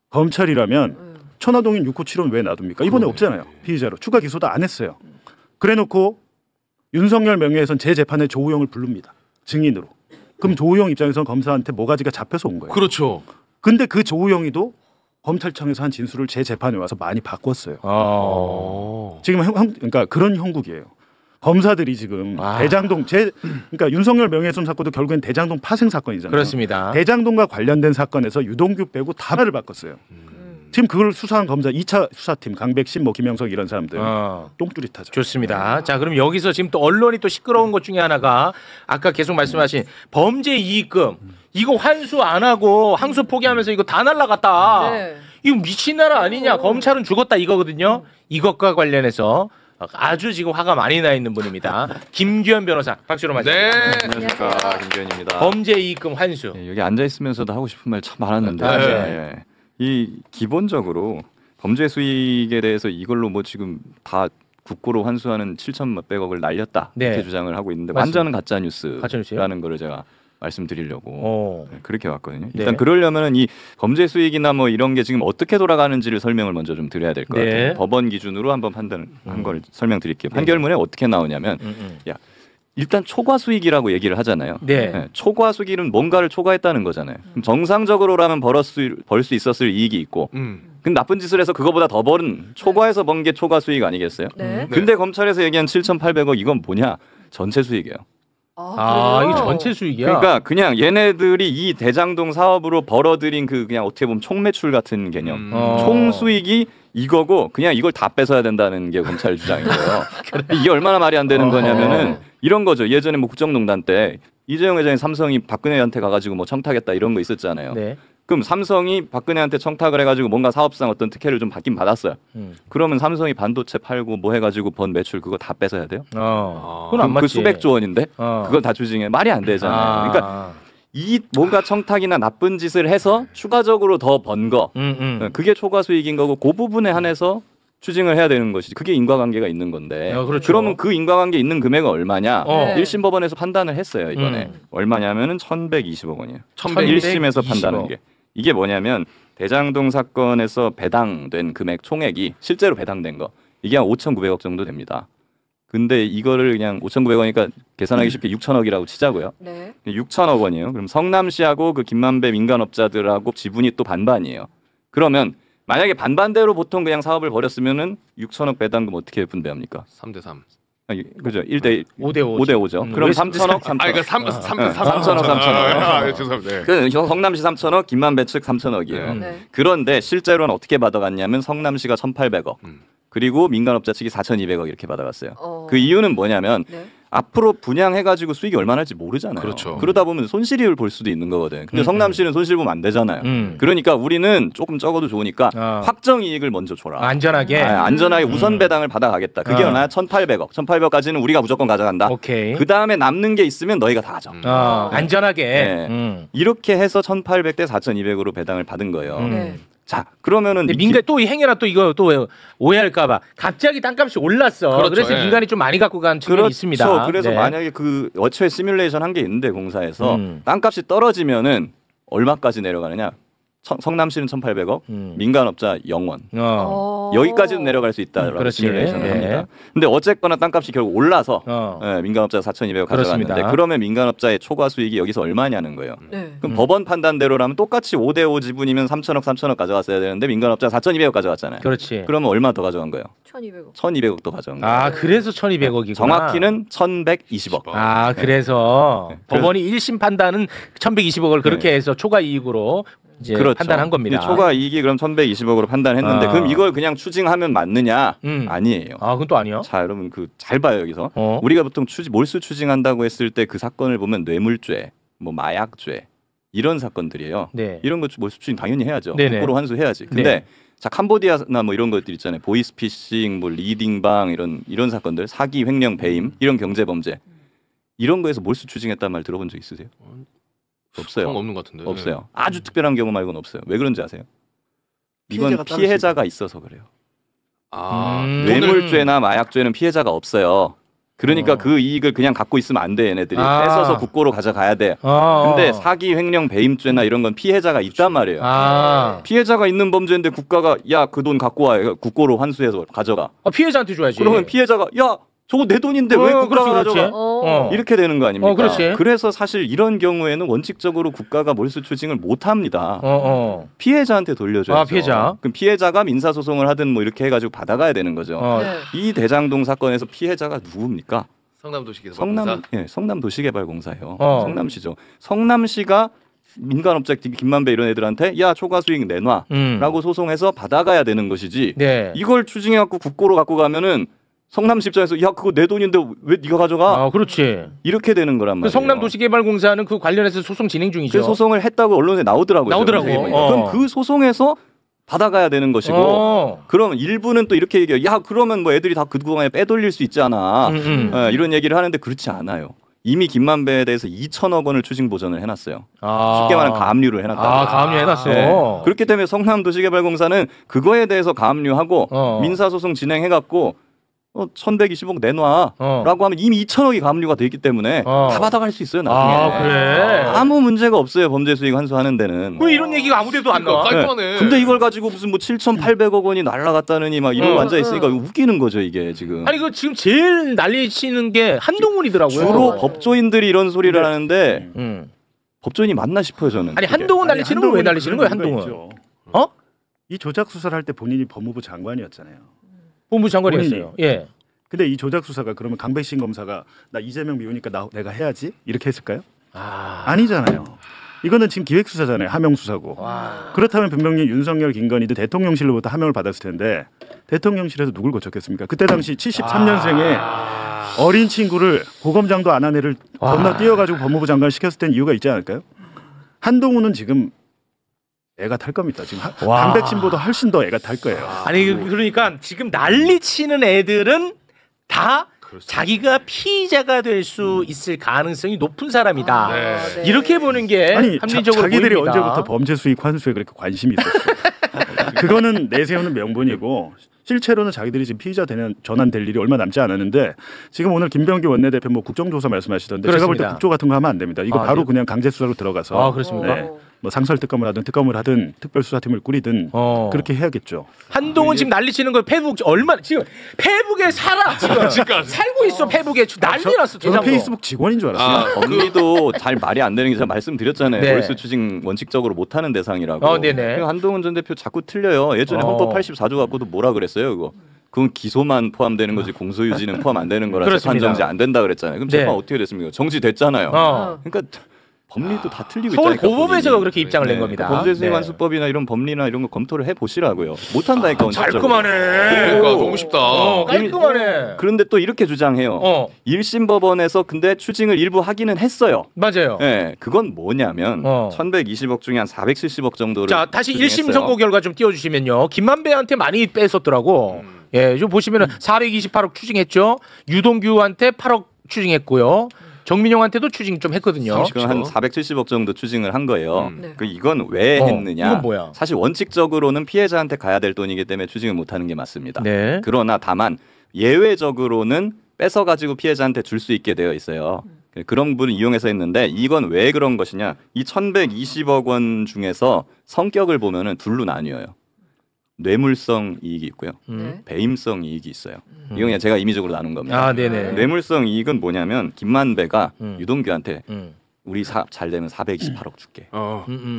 검찰이라면 천화동인 6호 7호는 왜 놔둡니까? 이번에 없잖아요. 피의자로 추가 기소도 안 했어요. 그래놓고 윤석열 명예훼손 재재판에 조우영을 부릅니다. 증인으로. 그럼 조우영 입장에서는 검사한테 모가지가 잡혀서 온 거예요. 그렇죠. 근데 그 조우영이도 검찰청에서 한 진술을 재재판에 와서 많이 바꿨어요. 지금 그러니까 그런 형국이에요. 검사들이 지금 대장동 그러니까 윤석열 명예훼손 사건도 결국엔 대장동 파생 사건이잖아요. 그렇습니다. 대장동과 관련된 사건에서 유동규 빼고 다 말을 바꿨어요. 지금 그걸 수사한 검사 2차 수사팀 강백신 뭐 김영석 이런 사람들 똥뚜릿하죠. 좋습니다. 자, 그럼 여기서 지금 또 언론이 또 시끄러운 것 중에 하나가 아까 계속 말씀하신 범죄 이익금 이거 환수 안 하고 항소 포기하면서 이거 다 날라갔다. 네. 이거 미친 나라 아니냐. 검찰은 죽었다 이거거든요. 이것과 관련해서 아주 지금 화가 많이 나 있는 분입니다. 김규현 변호사 박수로 맞습니다. 네. 안녕하십니까 김규현입니다. 범죄 이익금 환수. 여기 앉아 있으면서도 하고 싶은 말 참 많았는데 네. 이 기본적으로 범죄 수익에 대해서 이걸로 뭐 지금 다 국고로 환수하는 7,몇백억을 날렸다 이렇게 주장을 하고 있는데 맞습니다. 완전 가짜 뉴스라는 거를 제가 말씀드리려고 그렇게 왔거든요. 일단 그러려면은 이 범죄 수익이나 뭐 이런 게 지금 어떻게 돌아가는지를 설명을 먼저 좀 드려야 될 것 같아요. 법원 기준으로 한번 판단한 걸 설명드릴게요. 판결문에 어떻게 나오냐면 일단 초과 수익이라고 얘기를 하잖아요. 초과 수익은 뭔가를 초과했다는 거잖아요. 그럼 정상적으로라면 벌 수 있었을 이익이 있고 근데 나쁜 짓을 해서 그거보다 더 벌은 초과해서 번 게 초과 수익 아니겠어요? 근데 검찰에서 얘기한 7,800억 이건 뭐냐? 전체 수익이에요. 이게 전체 수익이야. 그러니까 그냥 얘네들이 이 대장동 사업으로 벌어들인 그 그냥 어떻게 보면 총매출 같은 개념. 총 수익이 이거고 그냥 이걸 다 뺏어야 된다는 게 검찰 주장인 거예요. 이게 얼마나 말이 안 되는 거냐면은 이런 거죠. 예전에 뭐 국정농단 때 이재용 회장이 삼성이 박근혜한테 가가지고 뭐 청탁했다 이런 거 있었잖아요. 그럼 삼성이 박근혜한테 청탁을 해가지고 뭔가 사업상 어떤 특혜를 좀 받긴 받았어요. 그러면 삼성이 반도체 팔고 뭐 해가지고 번 매출 그거 다 뺏어야 돼요? 그건 안 맞지. 그 수백조 원인데 그건 다 주징해 말이 안 되잖아요. 그러니까 이 뭔가 청탁이나 나쁜 짓을 해서 추가적으로 더 번 거 그게 초과 수익인 거고 그 부분에 한해서 추징을 해야 되는 것이지 그게 인과관계가 있는 건데 그렇죠. 그러면 그 인과관계 있는 금액은 얼마냐 1심 법원에서 판단을 했어요. 이번에 얼마냐면은 1,120억 원이에요. 1심에서 판단한 게 이게 뭐냐면 대장동 사건에서 배당된 금액 총액이 실제로 배당된 거 이게 한 5,900억 정도 됩니다. 근데 이거를 그냥 5,900원이니까 계산하기 쉽게 6,000억이라고 치자고요. 6,000억 원이에요. 그럼 성남시하고 그 김만배 민간업자들하고 지분이 또 반반이에요. 그러면 만약에 반반대로 보통 그냥 사업을 벌였으면은 6,000억 배당금 어떻게 분배합니까? 3대3. 그죠. 1대 5대5죠. 그럼 3,000억, 3,000억. 그러니까 3,000억. 3,000억. 죄송합니다. 그 성남시 3,000억, 김만배 측 3,000억이에요. 그런데 실제로는 어떻게 받아갔냐면 성남시가 1,800억. 그리고 민간업자 측이 4,200억 이렇게 받아갔어요. 그 이유는 뭐냐면 앞으로 분양해가지고 수익이 얼마나 할지 모르잖아요. 그렇죠. 그러다 보면 손실을 볼 수도 있는 거거든. 근데 성남시는 손실 보면 안 되잖아요. 그러니까 우리는 조금 적어도 좋으니까 확정 이익을 먼저 줘라. 안전하게. 안전하게 우선 배당을 받아가겠다. 그게 얼마야? 1,800억. 1,800억까지는 우리가 무조건 가져간다. 오케이. 그 다음에 남는 게 있으면 너희가 다 가져. 안전하게. 네. 이렇게 해서 1,800대 4,200으로 배당을 받은 거예요. 네. 자, 그러면은 민간 또 이 행여나 또 이거 또 오해할까봐 갑자기 땅값이 올랐어. 그렇죠. 그래서 예. 민간이 좀 많이 갖고 간 측면이 있습니다. 그래서 네. 만약에 그 어초에 시뮬레이션 한 게 있는데 공사에서 땅값이 떨어지면은 얼마까지 내려가느냐? 성남시는 1,800억, 민간업자 0원. 여기까지는 내려갈 수 있다라고 그렇지. 시뮬레이션을 예. 합니다. 근데 어쨌거나 땅값이 결국 올라서 민간업자가 4,200억 가져갔는데 그렇습니다. 그러면 민간업자의 초과 수익이 여기서 얼마냐는 거예요. 네. 그럼 법원 판단대로라면 똑같이 5대5 지분이면 3,000억 가져갔어야 되는데 민간업자가 4,200억 가져갔잖아요. 그렇지. 그러면 얼마 더 가져간 거예요? 1,200억. 1,200억도 가져간 거예요. 아, 그래서 1,200억이구나. 정확히는 1,120억. 아, 그래서 법원이 1심 판단은 1,120억을 그렇게 해서 초과 이익으로 이제 그렇죠. 판단한 겁니다. 초과 이익이 그럼 1,120억으로 판단했는데 그럼 이걸 그냥 추징하면 맞느냐? 아니에요. 아, 그건 또 아니요. 자, 여러분 잘 봐요 여기서. 우리가 보통 몰수 추징한다고 했을 때 그 사건을 보면 뇌물죄, 뭐 마약죄 이런 사건들이에요. 네. 이런 거 몰수 추징 당연히 해야죠. 네네. 국고로 환수해야지. 근데 네. 자 캄보디아나 뭐 이런 것들 있잖아요. 보이스피싱, 뭐 리딩방 이런 사건들, 사기, 횡령, 배임 이런 경제범죄 이런 거에서 몰수 추징했단 말 들어본 적 있으세요? 없어요. 없는 것 같은데. 없어요. 아주 특별한 경우 말고는 없어요. 왜 그런지 아세요? 이건 피해자가 피해자가 있어서 그래요. 돈을 뇌물죄나 마약죄는 피해자가 없어요. 그러니까 그 이익을 그냥 갖고 있으면 안 돼. 얘네들이 뺏어서 국고로 가져가야 돼. 근데 사기, 횡령, 배임죄나 이런 건 피해자가 있단 말이에요. 피해자가 있는 범죄인데 국가가 야, 그 돈 갖고 와. 국고로 환수해서 가져가. 피해자한테 줘야지. 그러면 피해자가 야, 저거 내 돈인데 왜 국가가 가져가? 이렇게 되는 거 아닙니까? 그렇지. 그래서 사실 이런 경우에는 원칙적으로 국가가 몰수 추징을 못 합니다. 피해자한테 돌려줘야죠. 피해자. 그럼 피해자가 민사소송을 하든 뭐 이렇게 해가지고 받아가야 되는 거죠. 네. 이 대장동 사건에서 피해자가 누굽니까? 성남도시개발공사. 성남도시개발공사예요. 성남시죠. 성남시가 민간업자 김만배 이런 애들한테 야 초과 수익 내놔라고 소송해서 받아가야 되는 것이지. 네. 이걸 추징해갖고 국고로 갖고 가면은 성남시 입장에서 야 그거 내 돈인데 왜 네가 가져가? 그렇지. 이렇게 되는 거란 말이에요. 성남도시개발공사는 그 관련해서 소송 진행 중이죠. 그 소송을 했다고 언론에 나오더라고요. 그럼 그 소송에서 받아가야 되는 것이고 그럼 일부는 또 이렇게 얘기해요. 야 그러면 뭐 애들이 다 그동안에 빼돌릴 수 있잖아. 이런 얘기를 하는데 그렇지 않아요. 이미 김만배에 대해서 2천억 원을 추징 보전을 해놨어요. 쉽게 말하면 가압류를 해놨다. 가압류 해놨어. 네. 그렇기 때문에 성남도시개발공사는 그거에 대해서 가압류하고 민사소송 진행해갖고 1,120억 내놔라고 하면 이미 2천억이 가압류가 돼 있기 때문에 다 받아갈 수 있어요 나중에. 그래. 아무 문제가 없어요 범죄 수익 환수하는 데는. 왜 이런 얘기가 아무데도 안 나와? 깔끔하네. 근데 이걸 가지고 무슨 뭐 7,800억 원이 날라갔다느니 막 이러고 앉아 있으니까 웃기는 거죠 이게 지금. 아니 그 지금 제일 난리치는 게 한동훈이더라고요. 주로 법조인들이 이런 소리를 하는데 법조인이 맞나 싶어요 저는. 아니 한동훈 난리치는 건 왜 난리치는 거예요 한동훈? 이 조작 수사를 할 때 본인이 법무부 장관이었잖아요. 법무부 장관이었어요. 예. 근데 이 조작 수사가 그러면 강백신 검사가 나 이재명 미우니까 내가 해야지 이렇게 했을까요? 아니잖아요. 이거는 지금 기획수사잖아요. 하명수사고. 그렇다면 분명히 윤석열, 김건희도 대통령실로부터 하명을 받았을 텐데 대통령실에서 누굴 거쳤겠습니까? 그때 당시 73년생의 어린 친구를 고검장도 안 한 애를 건너뛰어가지고 법무부 장관 시켰을 땐 이유가 있지 않을까요? 한동훈은 지금 애가 탈 겁니다. 지금 강백신보다 훨씬 더 애가 탈 거예요. 아니 그러니까 지금 난리치는 애들은 다 자기가 피의자가 될 수 있을 가능성이 높은 사람이다. 네. 이렇게 보는 게 합리적으로 자기들이 보입니다. 언제부터 범죄 수익 환수에 그렇게 관심이 있었어요. 그거는 내세우는 명분이고 실제로는 자기들이 지금 피의자 전환될 일이 얼마 남지 않았는데 지금 오늘 김병기 원내대표 뭐 국정조사 말씀하시던데 그렇습니다. 제가 볼 때 국조 같은 거 하면 안 됩니다. 이거 바로 그냥 강제수사로 들어가서 그렇습니까? 뭐 상설특검을 하든 특검을 하든 특별수사팀을 꾸리든 그렇게 해야겠죠. 한동훈 지금 난리치는 거 페북 얼마 지금 페북에 살아 지금 살고 있어 페북에 난리 났어. 저는 페이스북 직원인 줄 알았어요. 법리도 잘 말이 안 되는 게 제가 말씀드렸잖아요. 네. 몰수 추징 원칙적으로 못하는 대상이라고. 네네. 한동훈 전 대표 자꾸 틀려요. 예전에 헌법 84조 갖고도 뭐라 그랬어요 이거. 그건 기소만 포함되는 거지 공소유지는 포함 안 되는 거라 재판 정지 안 된다 그랬잖아요. 그럼 재판 어떻게 됐습니까? 정지 됐잖아요. 그러니까 법리도 다 틀리고 서울 있다니까. 고법에서 그렇게 입장을 낸 겁니다. 범죄수행완수법이나 이런 법리나 이런 거 검토를 해보시라고요. 못한다니까. 깔끔하네. 그러니까 너무 쉽다. 깔끔하네. 그런데 또 이렇게 주장해요. 1심 법원에서 근데 추징을 일부 하기는 했어요. 맞아요. 네, 그건 뭐냐면 1,120억 중에 한 470억 정도를. 자, 다시 추징했어요. 1심 선고 결과 좀 띄워주시면요. 김만배한테 많이 뺐었더라고. 예, 좀 보시면은 428억 추징했죠. 유동규한테 8억 추징했고요. 정민용한테도 추징 좀 했거든요. 한 470억 정도 추징을 한 거예요. 이건 왜 했느냐? 이건 뭐야? 사실 원칙적으로는 피해자한테 가야 될 돈이기 때문에 추징을 못하는 게 맞습니다. 네. 그러나 다만 예외적으로는 뺏어가지고 피해자한테 줄 수 있게 되어 있어요. 그런 분을 이용해서 했는데 이건 왜 그런 것이냐? 이 1,120억 원 중에서 성격을 보면은 둘로 나뉘어요. 뇌물성 이익이 있고요. 배임성 이익이 있어요. 이건 그냥 제가 임의적으로 나눈 겁니다. 아, 네네. 뇌물성 이익은 뭐냐면 김만배가 유동규한테 우리 사업 잘 되면 428억 줄게.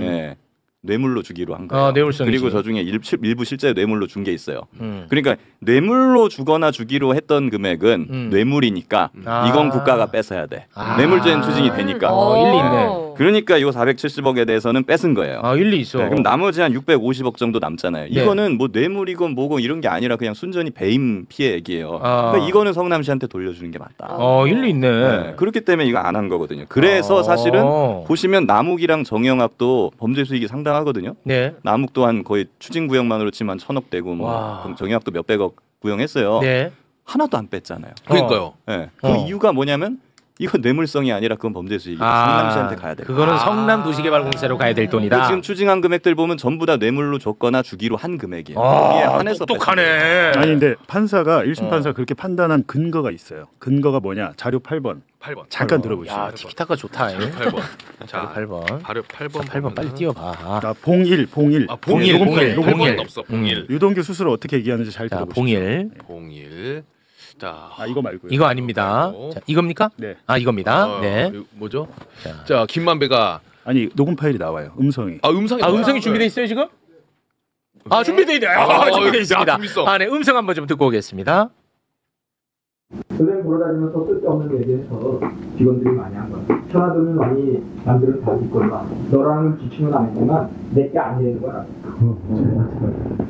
예. 뇌물로 주기로 한 거예요. 뇌물성이지. 그리고 저 중에 일부 실제 뇌물로 준 게 있어요. 그러니까 뇌물로 주거나 주기로 했던 금액은 뇌물이니까 이건 국가가 뺏어야 돼. 뇌물죄는 추징이 되니까. 일리 있네. 그러니까 이거 470억에 대해서는 뺏은 거예요. 일리 있어. 네, 그럼 나머지 한 650억 정도 남잖아요. 이거는 뭐 뇌물이건 뭐건 이런 게 아니라 그냥 순전히 배임 피해액이에요. 그러니까 이거는 성남시한테 돌려주는 게 맞다. 일리 있네. 네, 그렇기 때문에 이거 안 한 거거든요. 그래서 사실은 보시면 남욱이랑 정영학도 범죄 수익이 상당하거든요. 네. 남욱 또한 거의 추징 구형만으로 치면 1,000억 되고 뭐 정영학도 몇백억 구형했어요. 네. 하나도 안 뺐잖아요. 그러니까요. 네. 그 이유가 뭐냐면 이건 뇌물성이 아니라 그건 범죄 수익이다. 성남시한테 가야 돼. 그거는 성남도시개발공사로 가야 될 돈이다. 지금 추징한 금액들 보면 전부 다 뇌물로 줬거나 주기로 한 금액이에요. 똑똑하네. 아니 근데 판사가 1심 판사가 그렇게 판단한 근거가 있어요. 근거가 뭐냐? 자료 8번. 잠깐 들어보시죠. 야, 티키타카 좋다. 8번. 자, 8번. 바로 8번. 8번 빨리 띄워봐. 자, 봉일. 봉일 없어. 봉일. 유동규 스스로 어떻게 얘기하는지 잘 들어보시죠. 봉일. 자, 이거 말고요. 이거 아닙니다. 자, 이겁니까? 네. 이겁니다. 네. 뭐죠? 자, 김만배가 아니 녹음 파일이 나와요. 음성이. 음성이 준비돼 있어요 지금? 준비돼 있네. 준비돼 있습니다. 네, 음성 한번 좀 듣고 오겠습니다. 그냥 돌아다니면서 쓸데없는 얘기해서 직원들이 많이 한 거야. 천하돈을 많이 남들은 다 뒷걸만. 너라는 지칭은 안 했지만 내게 아니라는 거야.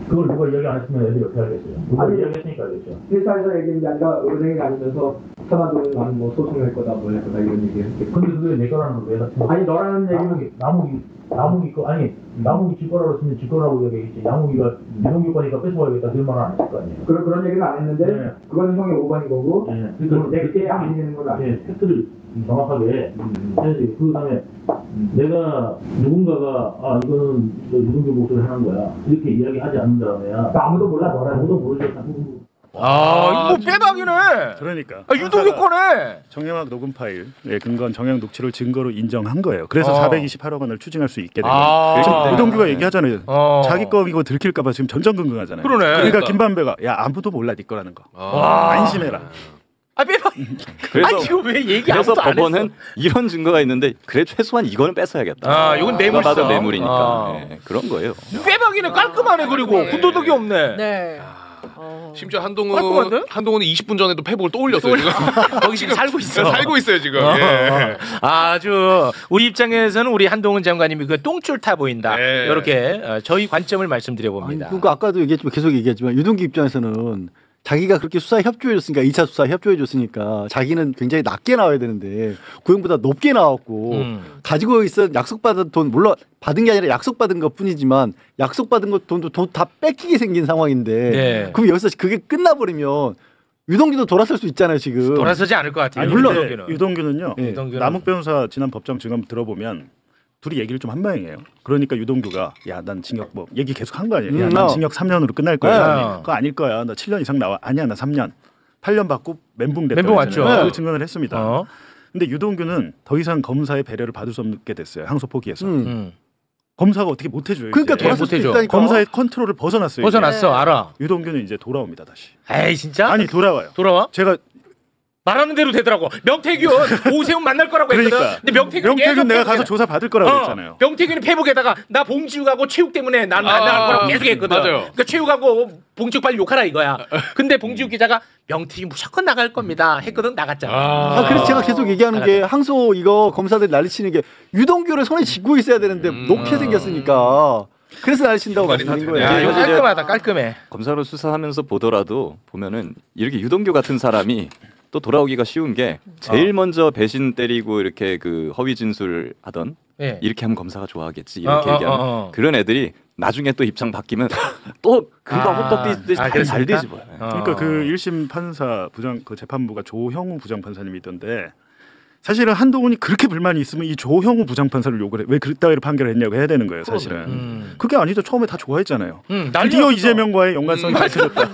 그걸 누가 이야기 안 했으면 애들이 어떻게 알겠어요? 누가 이야기했으니까 알겠죠. 회사에서 얘기한 게 아니라 은행에 다니면서 천하돈을 나는 뭐 소송할 거다 뭘 할 거다 이런 얘기 했지. 근데 그게 내 거라는 걸 왜 같은 아니 너라는 얘기는 남욱이 거 아니 남욱이 질 거라고 했으면 질 거라고 얘기했지. 남욱이가 유동규 거니까 뺏어가야겠다 그런 말은 안 했을 거 아니에요. 그런 얘기는 안 했는데 네. 그거는 형의 오반인 거고. 네. 그러니까 내게 아니라는 걸 알아. 팩트를 정확하게 해야지. 그다음에 내가 누군가가 이거는 유동규 목소리 하는 거야 이렇게 이야기하지 않는 다음에야 아무도 몰라 너라는. 아무도 모르죠. 이거 빼박이네. 그러니까. 유동규 거네. 정영학 녹음 파일 근거한 정영 녹취를 증거로 인정한 거예요. 그래서 428억 원을 추징할 수 있게 된 거예요. 지금 유동규가 얘기하잖아요. 자기 거 이거 들킬까 봐 지금 전전긍긍하잖아요. 그러네. 그러니까 김만배가 야 아무도 몰라 네 거라는 거. 안심해라. 빼박. 그래서 이거 왜 얘기 그래서 아무도 안 법원은 했어? 이런 증거가 있는데 그래 최소한 이거는 뺏어야겠다. 이건 뇌물성. 봐도 뇌물이니까. 네, 그런 거예요. 빼박이네. 깔끔하네. 그리고 군더더기 없네. 네. 심지어 한동훈은 20분 전에도 페북을 또 올렸어요. 지금. 거기 지금 살고 있어. 살고 있어요 지금. 예. 아주 우리 입장에서는 우리 한동훈 장관님이 그 똥줄 타 보인다. 네. 이렇게 저희 관점을 말씀드려 봅니다. 그러니까 아까도 얘기했지만 계속 얘기했지만 유동규 입장에서는 자기가 그렇게 수사에 협조해줬으니까 2차 수사에 협조해줬으니까 자기는 굉장히 낮게 나와야 되는데 구형보다 높게 나왔고 가지고 있어 약속받은 돈 물론 받은 게 아니라 약속받은 것 뿐이지만 약속받은 것 돈도 다 뺏기게 생긴 상황인데 네. 그럼 여기서 그게 끝나버리면 유동규도 돌아설 수 있잖아요 지금. 돌아서지 않을 것 같아요. 물론 유동규는요. 유동규는. 남욱 변호사 지난 법정 증언 들어보면 둘이 얘기를 좀 한 모양이에요. 그러니까 유동규가 야 난 징역 뭐 얘기 계속 한 거 아니에요. 야, 난 징역 3년으로 끝날 거야. 그거 아닐 거야. 나 7년 이상 나와. 아니야 나 3년. 8년 받고 멘붕 됐다. 멘붕 왔죠. 그 증언을 했습니다. 근데 유동규는 더 이상 검사의 배려를 받을 수 없게 됐어요. 항소 포기해서. 검사가 어떻게 못 해줘요. 그러니까 돌아설 수 있다니까. 검사의 컨트롤을 벗어났어요. 알아. 유동규는 이제 돌아옵니다 다시. 에이 진짜? 아니 돌아와요. 돌아와? 제가 말하는 대로 되더라고. 명태균 오세훈 만날 거라고 했거든. 그러니까. 근데 명태균 내가 가서 조사 받을 거라고 했잖아요. 명태균이 페북에다가 나 봉지욱하고 최욱 때문에 난 만날 거라고 계속 했거든. 맞아요. 그러니까 최욱하고 봉지욱 빨리 욕하라 이거야. 근데 봉지욱 기자가 명태균 무조건 나갈 겁니다 했거든. 나갔잖아. 그래서 제가 계속 얘기하는 게 항소 이거 검사들 난리치는 게 유동규를 손에 쥐고 있어야 되는데 놓게 생겼으니까. 그래서 난리친다고 말씀드린 거예요. 야, 이거 깔끔하다. 깔끔해. 검사로 수사하면서 보더라도 보면은 이렇게 유동규 같은 사람이 또 돌아오기가 쉬운 게 제일 먼저 배신 때리고 이렇게 그 허위 진술 하던 이렇게 하면 검사가 좋아하겠지 이렇게 얘기하는 그런 애들이 나중에 또 입장 바뀌면 또 금방 호떡 뒤집듯이 잘 뒤집어요. 그러니까 그 1심 판사 그 재판부가 조형우 부장판사님이 있던데 사실은 한동훈이 그렇게 불만이 있으면 이 조형우 부장판사를 욕을 해. 왜 그따위로 판결을 했냐고 해야 되는 거예요, 사실은. 그게 아니죠. 처음에 다 좋아했잖아요. 드디어 이재명과의 연관성이 밝혀졌다.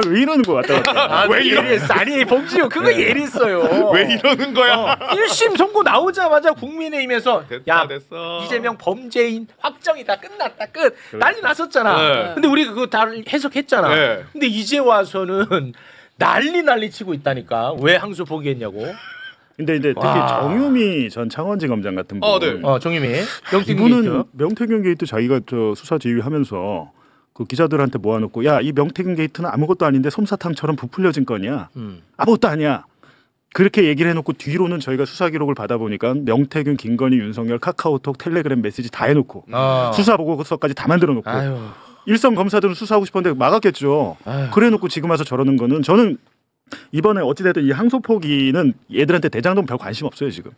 왜 이러는 거야, 왔다 갔다. 왜 예리했어? 아니, 봉지욱 그거 예리했어요. 왜 이러는 거야? 1심 선고 나오자마자 국민의힘에서 됐어. 이재명 범죄인 확정이다. 끝났다. 끝. 난리 났었잖아. 근데 우리 그거 다 해석했잖아. 근데 이제 와서는 난리 치고 있다니까. 왜 항소 포기했냐고. 근데 이제 특히 정유미 전 창원지 검장 같은 분, 정유미, 이분은 명태균 게이트 자기가 수사 지휘하면서 그 기자들한테 모아놓고 야, 이 명태균 게이트는 아무것도 아닌데 솜사탕처럼 부풀려진 건이야. 아무것도 아니야. 그렇게 얘기를 해놓고 뒤로는 저희가 수사 기록을 받아보니까 명태균, 김건희, 윤석열, 카카오톡, 텔레그램 메시지 다 해놓고 수사 보고서까지 다 만들어놓고 일선 검사들은 수사하고 싶었는데 막았겠죠. 그래놓고 지금 와서 저러는 거는 저는 이번에 어찌됐든 이 항소 포기는 얘들한테 대장동 별 관심 없어요 지금.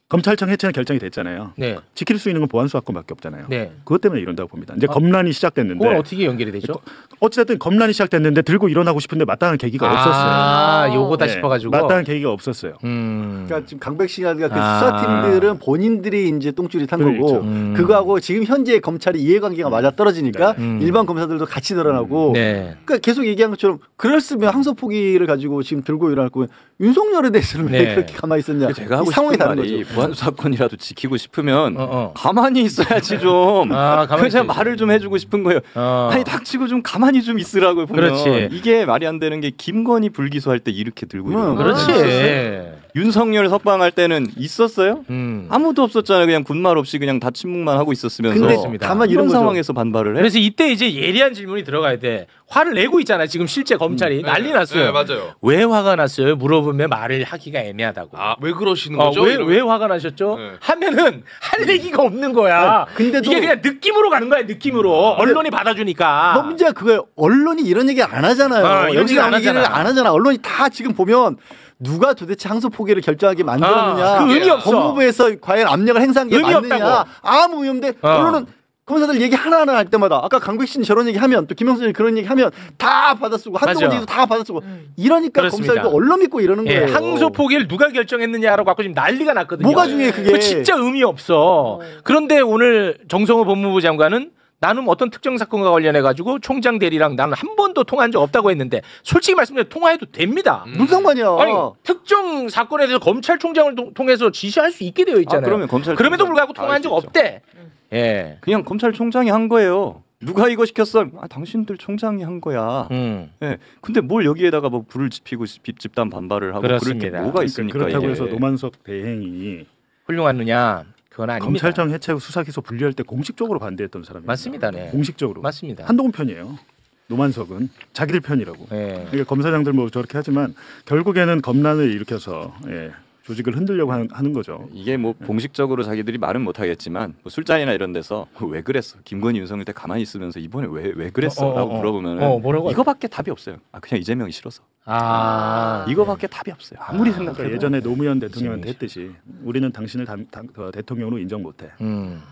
검찰청 해체는 결정이 됐잖아요. 지킬 수 있는 건 보안수사권밖에 없잖아요. 그것 때문에 이런다고 봅니다. 이제 검란이 시작됐는데 그건 어떻게 연결이 되죠? 어찌됐든 검란이 시작됐는데 들고 일어나고 싶은데 마땅한 계기가 없었어요. 요거다 싶어가지고 마땅한 계기가 없었어요. 그러니까 지금 강백씨가 그 수사팀들은 본인들이 이제 똥줄이 탄 거고 그거하고 지금 현재 검찰이 이해관계가 맞아 떨어지니까 일반 검사들도 같이 드러나고 그러니까 계속 얘기한 것처럼 그랬으면 항소 포기를 가지고 지금 들고 일어날 거면 윤석열에 대해서는 왜 그렇게 가만히 있었냐. 제가 하고 상황이 싶은 다른 말이 거죠. 보안수사권이라도 지키고 싶으면 가만히 있어야지 좀. 그래서 말을 좀 해주고 싶은 거예요. 아니 닥치고 좀 가만히 좀 있으라고 보면. 그렇지. 이게 말이 안 되는 게 김건희 불기소할 때 이렇게 들고 있는 거예요. 그렇지. 윤석열 석방할 때는 있었어요? 아무도 없었잖아요. 그냥 군말 없이 그냥 다 침묵만 하고 있었으면서. 근데 다만 이런 이런 상황에서 반발을 해. 그래서 이때 이제 예리한 질문이 들어가야 돼. 화를 내고 있잖아요. 지금 실제 검찰이 난리 났어요. 맞아요. 왜 화가 났어요? 물어보면 말을 하기가 애매하다고. 왜 그러시는 거죠? 왜 화가 나셨죠? 하면은 할 얘기가 없는 거야. 근데도 이게 그냥 느낌으로 가는 거야. 느낌으로. 언론이 받아주니까. 뭐 문제가 그거예요. 언론이 이런 얘기 안 하잖아요. 이런 얘기 안 하잖아. 안 하잖아. 언론이 다 지금 보면 누가 도대체 항소 포기를 결정하게 만들었느냐. 그 의미 없어. 법무부에서 과연 압력을 행사한 게 의미 맞느냐. 없다고. 아무 의미 없는데 언론은 검사들 얘기 하나하나 할 때마다 아까 강백신 저런 얘기 하면 또 김영선이 그런 얘기 하면 다 받아쓰고 한동훈 얘기도 다 받아쓰고 이러니까 그렇습니다. 검사들도 언론 믿고 이러는 거예요. 항소 포기를 누가 결정했느냐라고 갖고 지금 난리가 났거든요. 뭐가 중요해 그게. 그 진짜 의미 없어. 그런데 오늘 정성호 법무부 장관은 나는 어떤 특정 사건과 관련해 가지고 총장 대리랑 나는 한 번도 통화한 적 없다고 했는데 솔직히 말씀드려 통화해도 됩니다. 무슨 상관이야. 아니 특정 사건에 대해서 검찰총장을 통해서 지시할 수 있게 되어 있잖아요. 그러면 검찰총장 그럼에도 불구하고 통화한 적 없대. 그냥 검찰총장이 한 거예요. 누가 이거 시켰어? 당신들 총장이 한 거야. 근데 뭘 여기에다가 뭐 불을 지피고 집단 반발을 하고 그럴 게 뭐가 있습니까? 그렇다고 해서 노만석 대행이 훌륭하느냐? 그건 아닙니다. 검찰청 해체 후 수사 기소 분리할 때 공식적으로 반대했던 사람입니다. 맞습니다. 네. 공식적으로. 맞습니다. 한동훈 편이에요. 노만석은 자기들 편이라고. 그러니까 검사장들 뭐 저렇게 하지만 결국에는 검란을 일으켜서 조직을 흔들려고 하는 거죠. 이게 뭐 공식적으로 자기들이 말은 못하겠지만 뭐 술자리나 이런 데서 왜 그랬어? 김건희 윤석열 때 가만히 있으면서 이번에 왜 그랬어? 라고 물어보면 이거밖에 답이 없어요. 그냥 이재명이 싫어서. 이거밖에 답이 없어요. 아무리 생각해도. 그러니까 예전에 노무현 대통령한테 했듯이 우리는 당신을 대통령으로 인정 못해.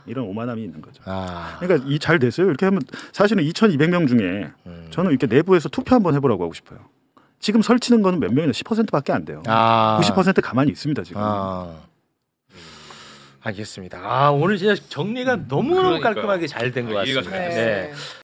이런 오만함이 있는 거죠. 그러니까 이 잘 됐어요. 이렇게 하면 사실은 2,200명 중에 저는 이렇게 내부에서 투표 한번 해보라고 하고 싶어요. 지금 설치는 거는 몇 명이나 10%밖에 안 돼요. 90% 가만히 있습니다 지금. 알겠습니다. 오늘 진짜 정리가 너무 깔끔하게 잘 된 것 같습니다. 네.